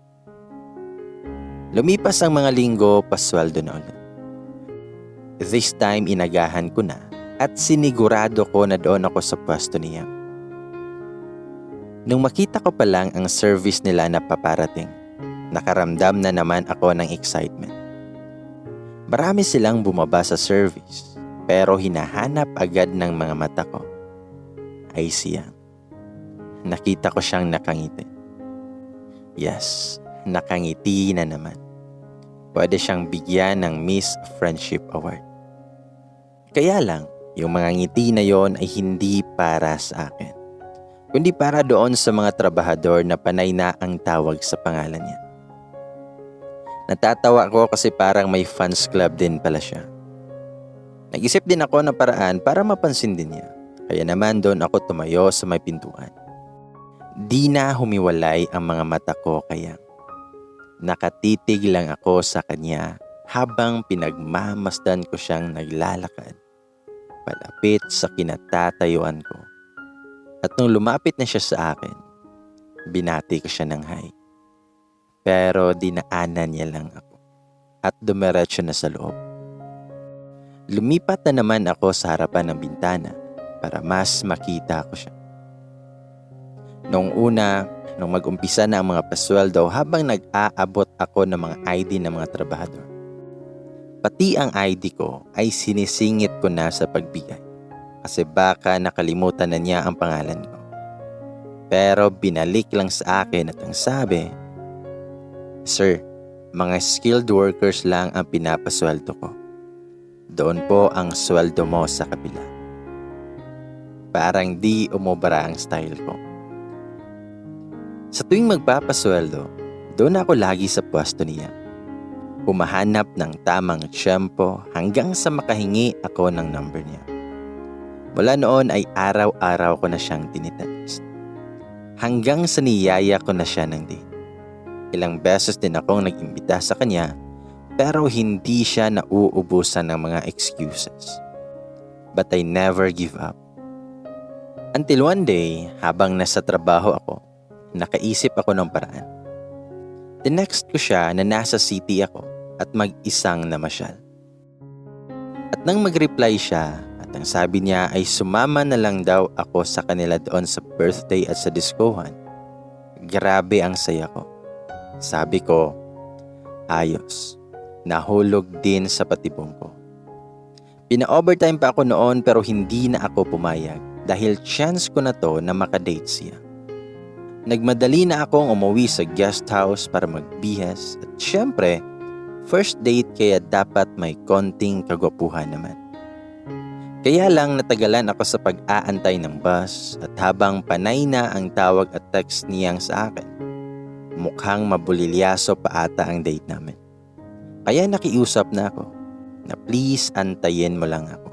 [SPEAKER 1] Lumipas ang mga linggo, pasweldo na ulit. This time, inagahan ko na at sinigurado ko na doon ako sa pwesto niya. Nung makita ko pa lang ang service nila na paparating, nakaramdam na naman ako ng excitement. Marami silang bumaba sa service, pero hinahanap agad ng mga mata ko ay siya. Nakita ko siyang nakangiti. Yes, nakangiti na naman. Pwede siyang bigyan ng Miss Friendship Award. Kaya lang, yung mga ngiti na yon ay hindi para sa akin, kundi para doon sa mga trabahador na panay na ang tawag sa pangalan niya. Natatawa ako kasi parang may fans club din pala siya. Nag-isip din ako ng paraan para mapansin din niya. Kaya naman doon ako tumayo sa may pintuan. Di na humiwalay ang mga mata ko kaya nakatitig lang ako sa kanya habang pinagmamasdan ko siyang naglalakad palapit sa kinatatayuan ko. At nung lumapit na siya sa akin, binati ko siya ng hi. Pero dinaanan niya lang ako at dumiretso na sa loob. Lumipat na naman ako sa harapan ng bintana para mas makita ko siya. Noong una, nung mag-umpisa na ang mga pasweldo habang nag-aabot ako ng mga ID ng mga trabahador. Pati ang ID ko ay sinisingit ko na sa pagbigay kasi baka nakalimutan na niya ang pangalan ko. Pero binalik lang sa akin at ang sabi, "Sir, mga skilled workers lang ang pinapasweldo ko. Doon po ang sweldo mo sa kabila." Parang di umubara ang style ko. Sa tuwing magpapasweldo, doon ako lagi sa pwesto niya. Humahanap ng tamang tiyempo hanggang sa makahingi ako ng number niya. Mula noon ay araw-araw ko na siyang tinitext. Hanggang sa niyaya ko na siya ng date. Ilang beses din akong nag-imbita sa kanya pero hindi siya nauubusan ng mga excuses. But I never give up. Until one day, habang nasa trabaho ako, nakaisip ako ng paraan. Tinext ko siya na nasa city ako at mag-isang namasyal. At nang mag-reply siya at ang sabi niya ay sumama na lang daw ako sa kanila doon sa birthday at sa diskohan, grabe ang saya ko. Sabi ko, ayos, nahulog din sa patibong ko. Pina-overtime pa ako noon pero hindi na ako pumayag dahil chance ko na to na makadate siya. Nagmadali na akong umuwi sa guest house para magbihas at syempre, first date kaya dapat may konting kagwapuhan naman. Kaya lang natagalan ako sa pag-aantay ng bus at habang panay na ang tawag at text niyang sa akin, mukhang mabulilyaso pa ata ang date namin. Kaya nakiusap na ako na please antayin mo lang ako.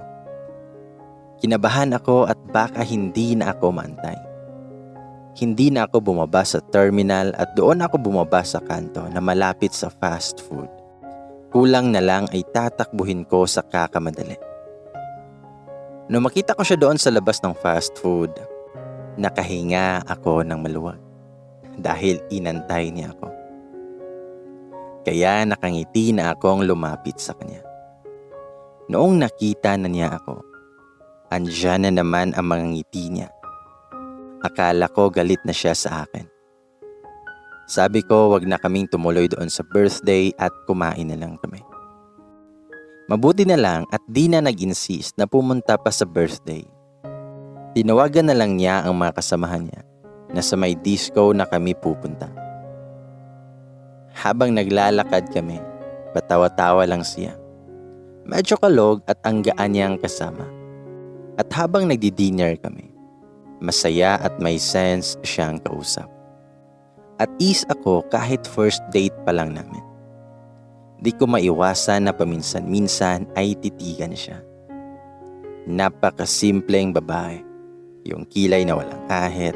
[SPEAKER 1] Kinabahan ako at baka hindi na ako maantay. Hindi na ako bumaba sa terminal at doon ako bumaba sa kanto na malapit sa fast food. Kulang na lang ay tatakbuhin ko sa kakamadali. Nung makita ko siya doon sa labas ng fast food, nakahinga ako ng maluwag dahil inantay niya ako. Kaya nakangiti na akong lumapit sa kanya. Noong nakita na niya ako, andyan na naman ang mga ngiti niya. Akala ko galit na siya sa akin. Sabi ko wag na kaming tumuloy doon sa birthday at kumain na lang kami. Mabuti na lang at di na nag-insist na pumunta pa sa birthday. Tinawagan na lang niya ang mga kasamahan niya na sa may disco na kami pupunta. Habang naglalakad kami, patawa-tawa lang siya. Medyo kalog at ang gaan niyang kasama. At habang nagdi-dinner kami, masaya at may sense siyang kausap. At ease ako kahit first date pa lang namin. Di ko maiwasan na paminsan-minsan ay titigan siya. Napakasimpleng babae. Yung kilay na walang kahit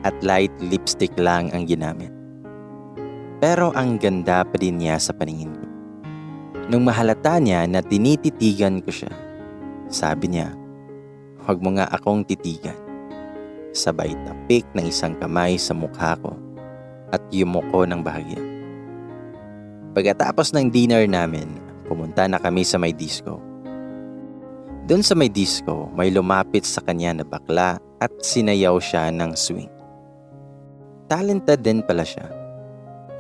[SPEAKER 1] at light lipstick lang ang ginamit. Pero ang ganda pa din niya sa paningin ko. Nung mahalata niya na tinititigan ko siya, sabi niya, "Huwag mo nga akong titigan." Sabay tapik ng isang kamay sa mukha ko at yumuko ng bahagya. Pagkatapos ng dinner namin, pumunta na kami sa may disco. Doon sa may disco, may lumapit sa kanya na bakla at sinayaw siya ng swing. Talented din pala siya.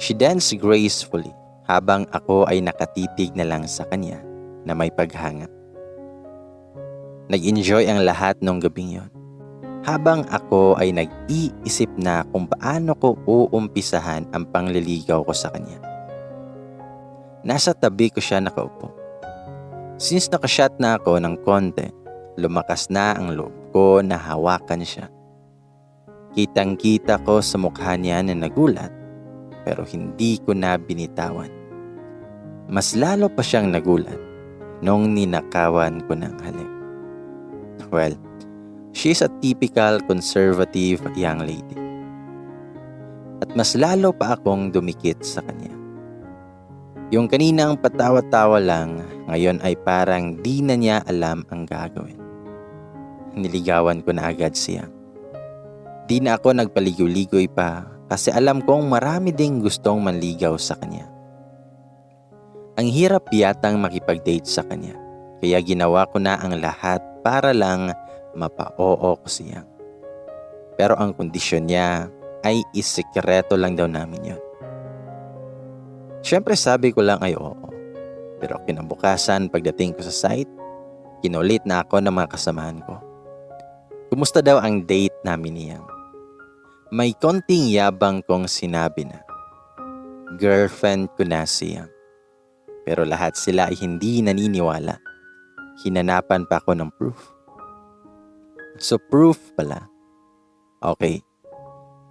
[SPEAKER 1] She danced gracefully habang ako ay nakatitig na lang sa kanya na may paghanga. Nag-enjoy ang lahat nung gabing yon. Habang ako ay nag-iisip na kung paano ko uumpisahan ang pangliligaw ko sa kanya. Nasa tabi ko siya nakaupo. Since nakashot na ako ng konti, lumakas na ang loob ko na hawakan siya. Kitang-kita ko sa mukha niya na nagulat, pero hindi ko na binitawan. Mas lalo pa siyang nagulat nung ninakawan ko ng halik. Well, she's a typical conservative young lady. At mas lalo pa akong dumikit sa kanya. Yung kaninang patawa-tawa lang, ngayon ay parang di na niya alam ang gagawin. Niligawan ko na agad siya. Di na ako nagpaligoy-ligoy pa kasi alam kong marami ding gustong manligaw sa kanya. Ang hirap yatang makipag-date sa kanya, kaya ginawa ko na ang lahat para lang mapa-oo ko siya. Pero ang kondisyon niya ay isikreto lang daw namin yun. Siyempre sabi ko lang ay oo. Pero kinabukasan pagdating ko sa site, kinulit na ako ng mga kasamahan ko. Kumusta daw ang date namin niya? May konting yabang kong sinabi na girlfriend ko na siya. Pero lahat sila ay hindi naniniwala. Hinanapan pa ako ng proof. So proof pala. Okay.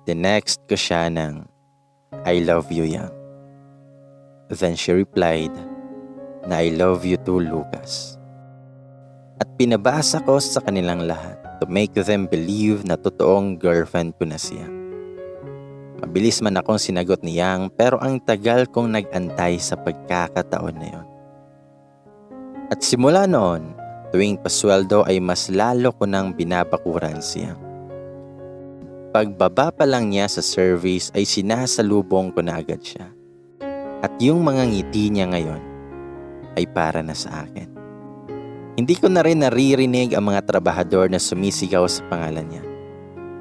[SPEAKER 1] The next ko siya ng I love you, Yang. Then she replied na I love you too, Lucas. At pinabasa ko sa kanilang lahat to make them believe na totoong girlfriend ko na siya. Mabilis man akong sinagot ni Yang pero ang tagal kong nag-antay sa pagkakataon na yon. At simula noon, tuwing pasweldo ay mas lalo ko nang binabakuran siya. Pagbaba pa lang niya sa service ay sinasalubong ko na agad siya. At yung mga ngiti niya ngayon ay para na sa akin. Hindi ko na rin naririnig ang mga trabahador na sumisigaw sa pangalan niya.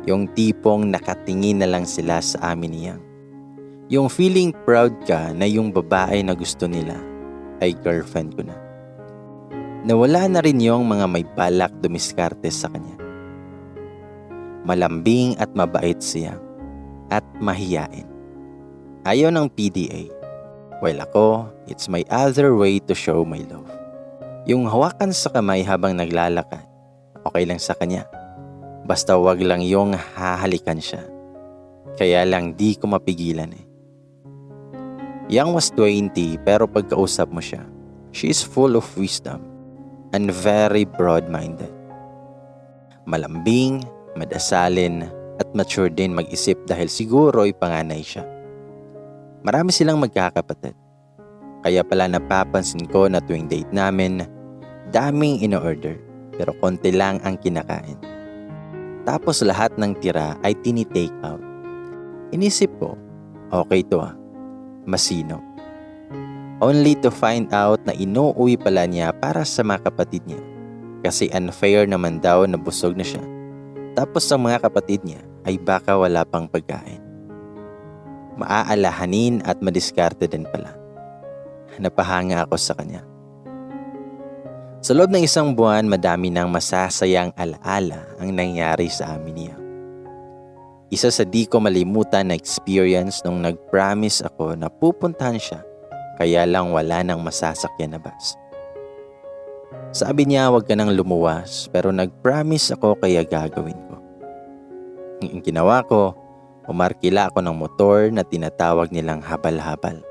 [SPEAKER 1] Yung tipong nakatingin na lang sila sa amin niya. Yung feeling proud ka na yung babae na gusto nila ay girlfriend ko na. Nawala na rin yung mga may balak dumiskarte sa kanya. Malambing at mabait siya at mahiyain. Ayaw ng PDA. While ako, it's my other way to show my love. Yung hawakan sa kamay habang naglalakad, okay lang sa kanya. Basta wag lang yung hahalikan siya. Kaya lang di ko mapigilan eh. Yang was 20 pero pagkausap mo siya, she is full of wisdom and very broad-minded. Malambing, madasalin at mature din mag-isip dahil siguro ay panganay siya. Marami silang magkakapatid. Kaya pala napapansin ko na tuwing date namin, daming in-order pero konti lang ang kinakain. Tapos lahat ng tira ay tini-take out. Inisip ko, okay to masino. Only to find out na inuuwi pala niya para sa mga kapatid niya. Kasi unfair naman daw na busog na siya. Tapos ang mga kapatid niya ay baka wala pang pagkain. Maaalahanin at madiskarte din pala. Napahanga ako sa kanya. Sa loob ng isang buwan, madami ng masasayang alaala ang nangyari sa amin niya. Isa sa di ko malimutan na experience nung nag-promise ako na pupuntahan siya, kaya lang wala nang masasakyan na bus. Sabi niya huwag ka nang lumuwas, pero nag-promise ako kaya gagawin ko. Ang ginawa ko, umarkila ako ng motor na tinatawag nilang habal-habal.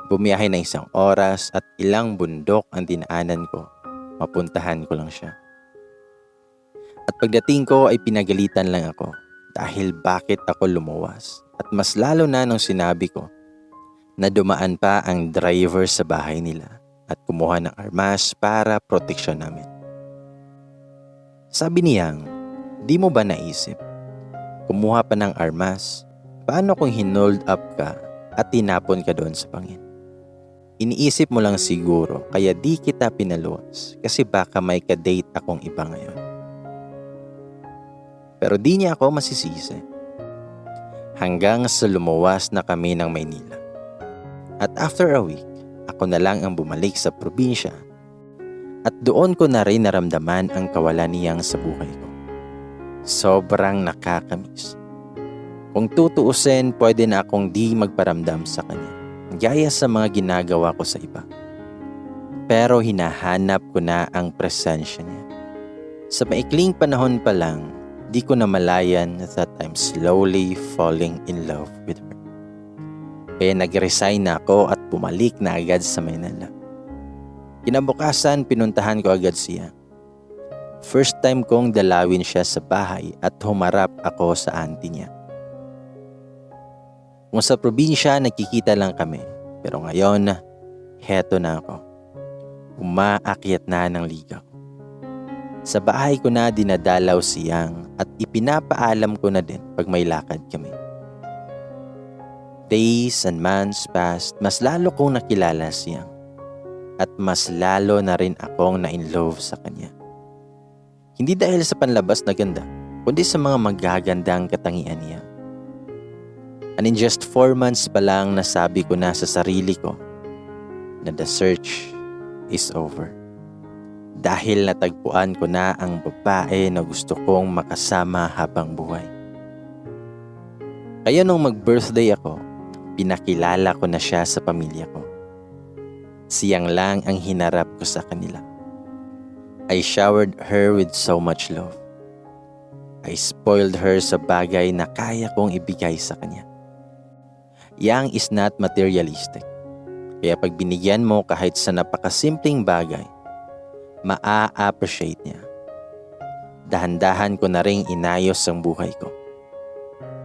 [SPEAKER 1] Bumiyahe ng 1 oras at ilang bundok ang dinaanan ko. Mapuntahan ko lang siya. At pagdating ko ay pinagalitan lang ako dahil bakit ako lumuwas. At mas lalo na nung sinabi ko na dumaan pa ang driver sa bahay nila at kumuha ng armas para proteksyon namin. Sabi niyang, di mo ba naisip? Kumuha pa ng armas, paano kung hinold up ka at tinapon ka doon sa bangin? Iniisip mo lang siguro kaya di kita pinaluwas kasi baka may ka-date akong iba ngayon. Pero di niya ako masisisi. Hanggang sa lumuwas na kami ng Maynila. At after a week, ako na lang ang bumalik sa probinsya at doon ko na rin naramdaman ang kawalan niyang sa buhay ko. Sobrang nakakamiss. Kung tutuusin, pwede na akong di magparamdam sa kanya. Gaya sa mga ginagawa ko sa iba. Pero hinahanap ko na ang presensya niya. Sa maikling panahon pa lang, di ko namalayan that I'm slowly falling in love with her. Kaya nag-resign na ako at bumalik na agad sa Manila. Kinabukasan, pinuntahan ko agad siya. First time kong dalawin siya sa bahay at humarap ako sa auntie niya. Kung sa probinsya, nakikita lang kami. Pero ngayon, heto na ako. Umaakyat na ng ligaw. Sa bahay ko na dinadalaw siyang at ipinapaalam ko na din pag may lakad kami. Days and months passed, mas lalo kong nakilala siyang. At mas lalo na rin akong na-inlove sa kanya. Hindi dahil sa panlabas na ganda, kundi sa mga magagandang katangian niya. And in just 4 months pa lang nasabi ko na sa sarili ko na the search is over. Dahil natagpuan ko na ang babae na gusto kong makasama habang buhay. Kaya nung mag-birthday ako, pinakilala ko na siya sa pamilya ko. Siyang lang ang hinarap ko sa kanila. I showered her with so much love. I spoiled her sa bagay na kaya kong ibigay sa kanya. Yang is not materialistic. Kaya pag binigyan mo kahit sa napakasimpleng bagay, maa-appreciate niya. Dahan-dahan ko na ring inayos ang buhay ko.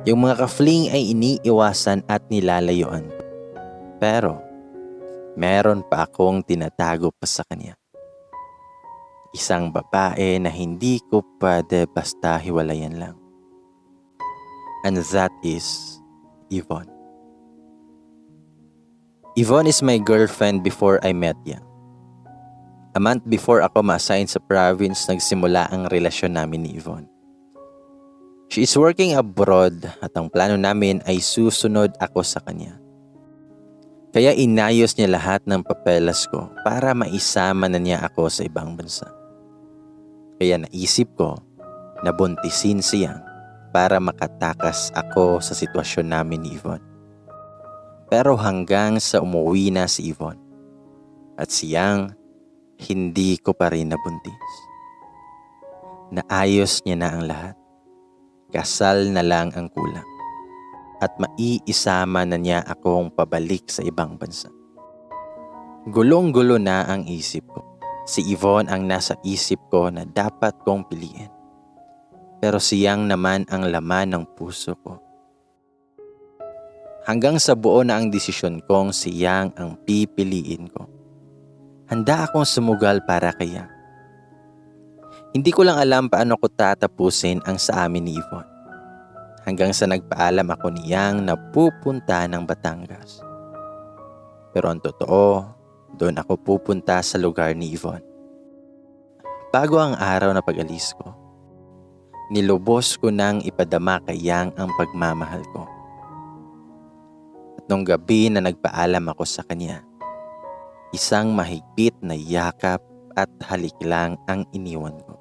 [SPEAKER 1] Yung mga ka-fling ay iniiwasan at nilalayuan. Pero, meron pa akong tinatago pa sa kanya. Isang babae na hindi ko pwede basta hiwalayan lang. And that is Yvonne. Yvonne is my girlfriend before I met Yang. A month before ako ma-assign sa province, nagsimula ang relasyon namin ni Yvonne. She is working abroad at ang plano namin ay susunod ako sa kanya. Kaya inayos niya lahat ng papeles ko para maisama na niya ako sa ibang bansa. Kaya naisip ko na buntisin siya para makatakas ako sa sitwasyon namin ni Yvonne. Pero hanggang sa umuwi na si Yvonne at siyang hindi ko pa rin nabuntis. Naayos niya na ang lahat. Kasal na lang ang kulang. At maiisama na niya akong pabalik sa ibang bansa. Gulong-gulo na ang isip ko. Si Yvonne ang nasa isip ko na dapat kong piliin. Pero siyang naman ang laman ng puso ko. Hanggang sa buo na ang desisyon kong siyang ang pipiliin ko. Handa akong sumugal para kaya. Hindi ko lang alam paano ko tatapusin ang sa amin ni Yvonne. Hanggang sa nagpaalam ako niyang na pupunta ng Batangas. Pero ang totoo, doon ako pupunta sa lugar ni Yvonne. Bago ang araw na pag-alis ko, nilubos ko nang ipadama kay Yang ang pagmamahal ko. At nung gabi na nagpaalam ako sa kanya, isang mahigpit na yakap at halik lang ang iniwan ko.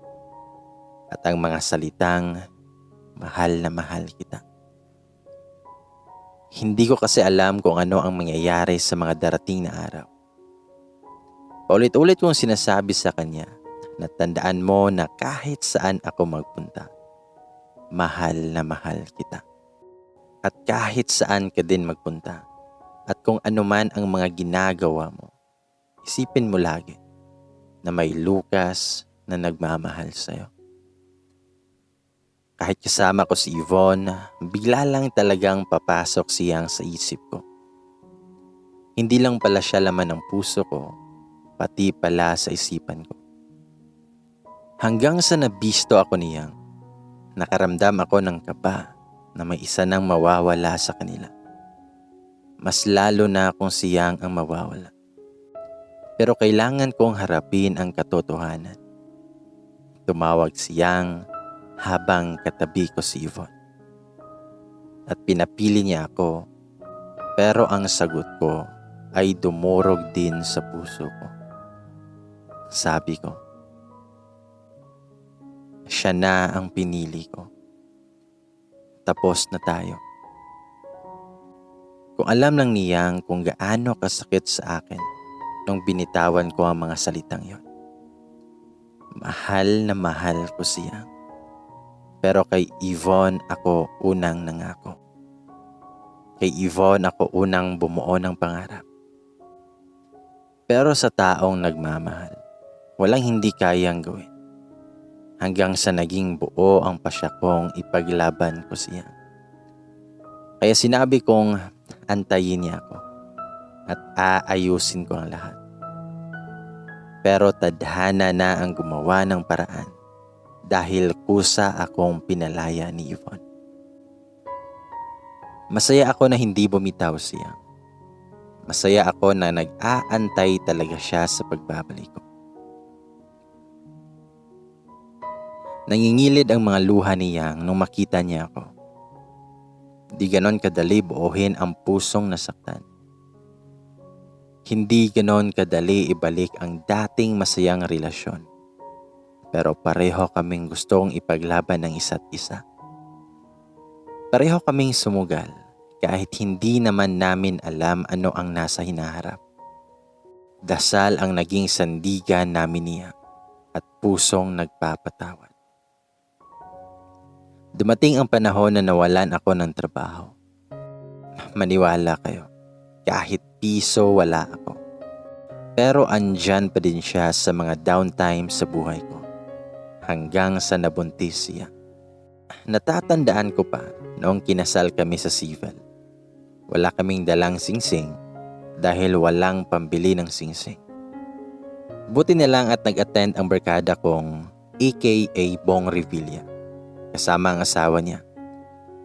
[SPEAKER 1] At ang mga salitang, mahal na mahal kita. Hindi ko kasi alam kung ano ang mangyayari sa mga darating na araw. Paulit-ulit kong sinasabi sa kanya na tandaan mo na kahit saan ako magpunta, mahal na mahal kita. At kahit saan ka din magpunta, at kung ano man ang mga ginagawa mo, isipin mo lagi na may Lucas na nagmamahal sa'yo. Kahit kasama ko si Yvonne, bigla lang talagang papasok siyang sa isip ko. Hindi lang pala siya laman ng puso ko, pati pala sa isipan ko. Hanggang sa nabisto ako niyang, nakaramdam ako ng kaba na may isa nang mawawala sa kanila. Mas lalo na kung siyang ang mawawala. Pero kailangan kong harapin ang katotohanan. Tumawag siyang habang katabi ko si Yvonne. At pinapili niya ako, pero ang sagot ko ay dumurog din sa puso ko. Sabi ko, siya na ang pinili ko. Tapos na tayo. Kung alam lang niyang kung gaano kasakit sa akin nung binitawan ko ang mga salitang yon. Mahal na mahal ko siya. Pero kay Yvonne ako unang nangako. Kay Yvonne ako unang bumuo ng pangarap. Pero sa taong nagmamahal, walang hindi kayang gawin. Hanggang sa naging buo ang pasya kong ipaglaban ko siya. Kaya sinabi kong antayin niya ako at aayusin ko ang lahat. Pero tadhana na ang gumawa ng paraan dahil kusa akong pinalaya ni Yvonne. Masaya ako na hindi bumitaw siya. Masaya ako na nag-aantay talaga siya sa pagbabalik ko. Nangingilid ang mga luha niyang nung makita niya ako. Di ganon kadali buuhin ang pusong nasaktan. Hindi ganon kadali ibalik ang dating masayang relasyon. Pero pareho kaming gustong ipaglaban ng isa't isa. Pareho kaming sumugal kahit hindi naman namin alam ano ang nasa hinaharap. Dasal ang naging sandigan namin niya at pusong nagpapatawad. Dumating ang panahon na nawalan ako ng trabaho. Maniwala kayo, kahit piso wala ako. Pero andyan pa din siya sa mga downtime sa buhay ko. Hanggang sa nabuntis siya. Natatandaan ko pa noong kinasal kami sa civil. Wala kaming dalang singsing dahil walang pambili ng singsing. Buti na lang at nag-attend ang barkada kong aka Bong Revilla. Kasama ang asawa niya.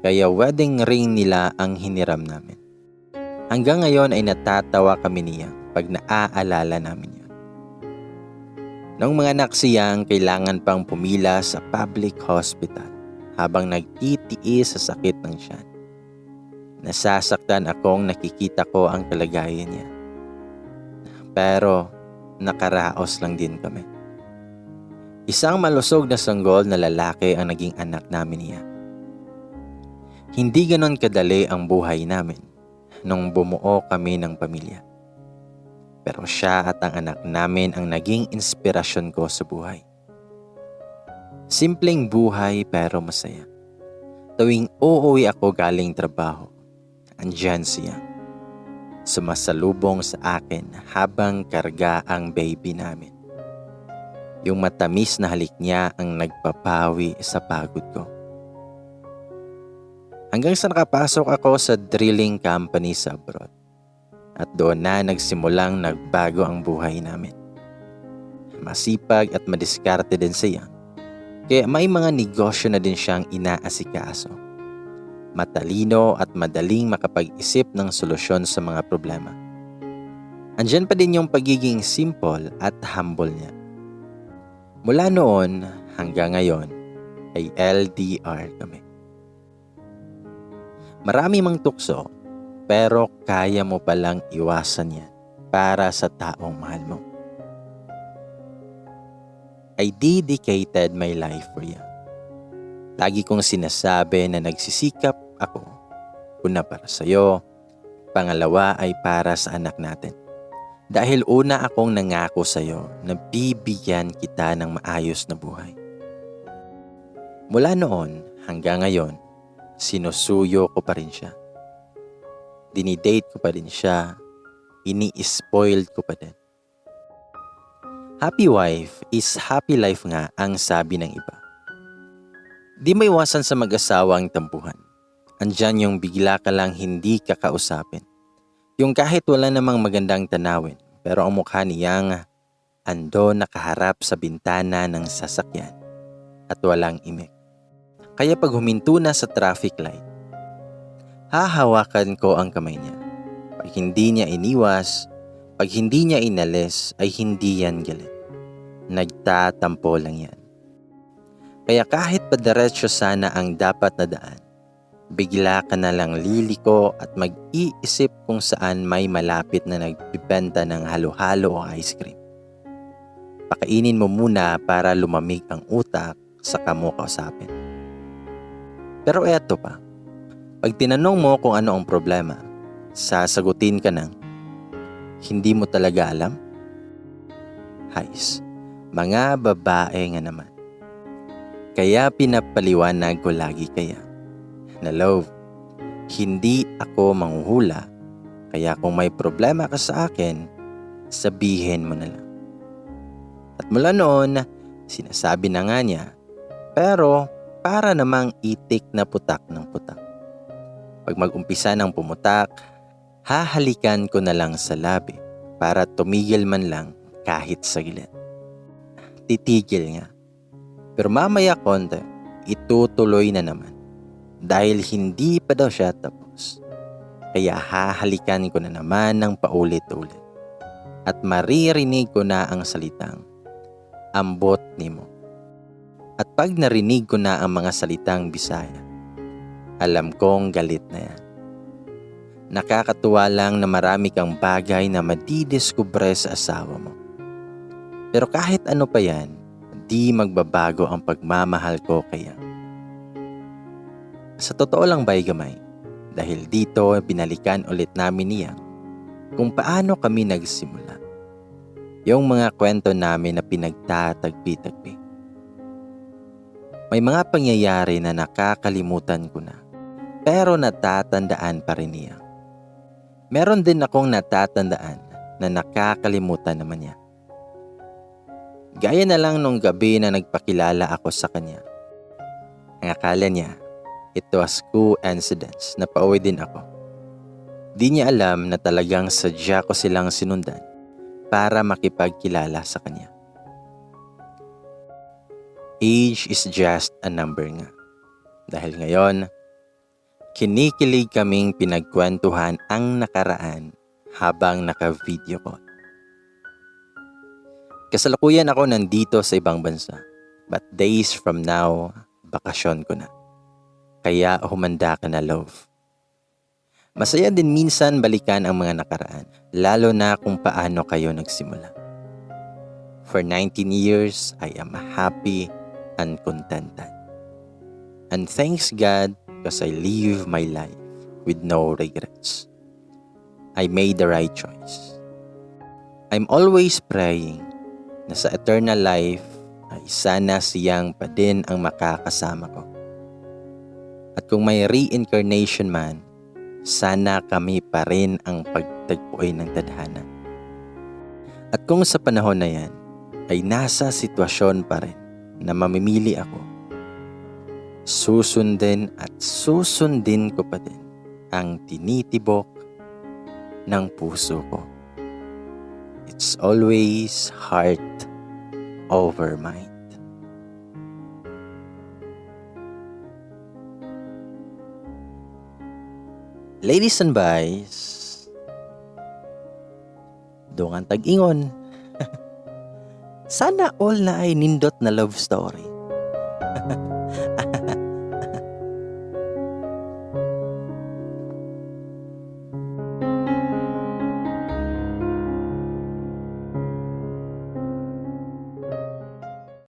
[SPEAKER 1] Kaya wedding ring nila ang hiniram namin. Hanggang ngayon ay natatawa kami niya pag naaalala namin yun. Noong mga anak siyang kailangan pang pumila sa public hospital habang nagtitiis sa sakit ng tiyan. Nasasaktan akong nakikita ko ang kalagayan niya. Pero nakaraos lang din kami. Isang malusog na sanggol na lalaki ang naging anak namin niya. Hindi ganon kadali ang buhay namin nung bumuo kami ng pamilya. Pero siya at ang anak namin ang naging inspirasyon ko sa buhay. Simpleng buhay pero masaya. Tuwing uuwi ako galing trabaho, andyan siya. Sumasalubong sa akin habang karga ang baby namin. Yung matamis na halik niya ang nagpapawi sa pagod ko. Hanggang sa nakapasok ako sa drilling company sa abroad. At doon na nagsimulang nagbago ang buhay namin. Masipag at madiskarte din siya. Kaya may mga negosyo na din siyang inaasikaso. Matalino at madaling makapag-isip ng solusyon sa mga problema. Andyan pa din yung pagiging simple at humble niya. Mula noon hanggang ngayon ay LDR kami. Marami mang tukso, pero kaya mo palang iwasan yan para sa taong mahal mo. I dedicated my life for you. Lagi kong sinasabi na nagsisikap ako. Una para sa'yo, pangalawa ay para sa anak natin. Dahil una akong nangako sa'yo na bibigyan kita ng maayos na buhay. Mula noon hanggang ngayon, sinusuyo ko pa rin siya. Dinidate ko pa rin siya. Ini-spoiled ko pa din. Happy wife is happy life nga ang sabi ng iba. Di may iwasan sa mag-asawa ang tampuhan. Andyan yung bigla ka lang hindi kakausapin. Yung kahit wala namang magandang tanawin, pero ang mukha niyang ando nakaharap sa bintana ng sasakyan at walang imik. Kaya pag huminto na sa traffic light, hahawakan ko ang kamay niya. Pag hindi niya iniwas, pag hindi niya inalis, ay hindi yan galit. Nagtatampo lang yan. Kaya kahit padiretso sana ang dapat na daan, bigla ka na lang liliko at mag-iisip kung saan may malapit na nagbibenta ng halo-halo o ice cream. Pakainin mo muna para lumamig ang utak saka mo kausapin. Pero eto pa, pag tinanong mo kung ano ang problema, sasagutin ka ng, hindi mo talaga alam? Hais, mga babae nga naman. Kaya pinapaliwanag ko lagi kaya na love, hindi ako manghuhula. Kaya kung may problema ka sa akin, sabihin mo na lang. At mula noon, sinasabi na nga niya, pero para namang itik na putak ng putak. Pag mag-umpisa ng pumutak, hahalikan ko na lang sa labi para tumigil man lang kahit saglit. Titigil nga. Pero mamaya konti, itutuloy na naman. Dahil hindi pa daw siya tapos. Kaya hahalikan ko na naman ng paulit-ulit. At maririnig ko na ang salitang, ambot nimo. At pag narinig ko na ang mga salitang Bisaya, alam kong galit na yan. Nakakatuwa lang na marami kang bagay na madidiskubre sa asawa mo. Pero kahit ano pa yan, di magbabago ang pagmamahal ko kaya. Sa totoo lang ba'y gamay, dahil dito binalikan ulit namin niya kung paano kami nagsimula. Yung mga kwento namin na pinagtatagpi-tagpi. May mga pangyayari na nakakalimutan ko na, pero natatandaan pa rin niya. Meron din akong natatandaan na nakakalimutan naman niya. Gaya na lang nung gabi na nagpakilala ako sa kanya. Ang akala niya, it was coincidence na pauwi din ako. Di niya alam na talagang sadya ko silang sinundan para makipagkilala sa kanya. Age is just a number nga. Dahil ngayon, kinikilig kaming pinagkwentuhan ang nakaraan habang naka-video call. Kasalukuyan ako nandito sa ibang bansa, but days from now, bakasyon ko na. Kaya humanda ka na, love. Masaya din minsan balikan ang mga nakaraan, lalo na kung paano kayo nagsimula. For 19 years, I am happy and contented. And thanks God because I live my life with no regrets. I made the right choice. I'm always praying na sa eternal life ay sana siyang pa din ang makakasama ko. At kung may reincarnation man, sana kami pa rin ang pagtagpuin ng tadhana. At kung sa panahon na yan ay nasa sitwasyon pa rin na mamimili ako, susundin at susundin ko pa din ang tinitibok ng puso ko. It's always heart over mind. Ladies and boys, dungan tag-ingon. Sana all na ay nindot na love story.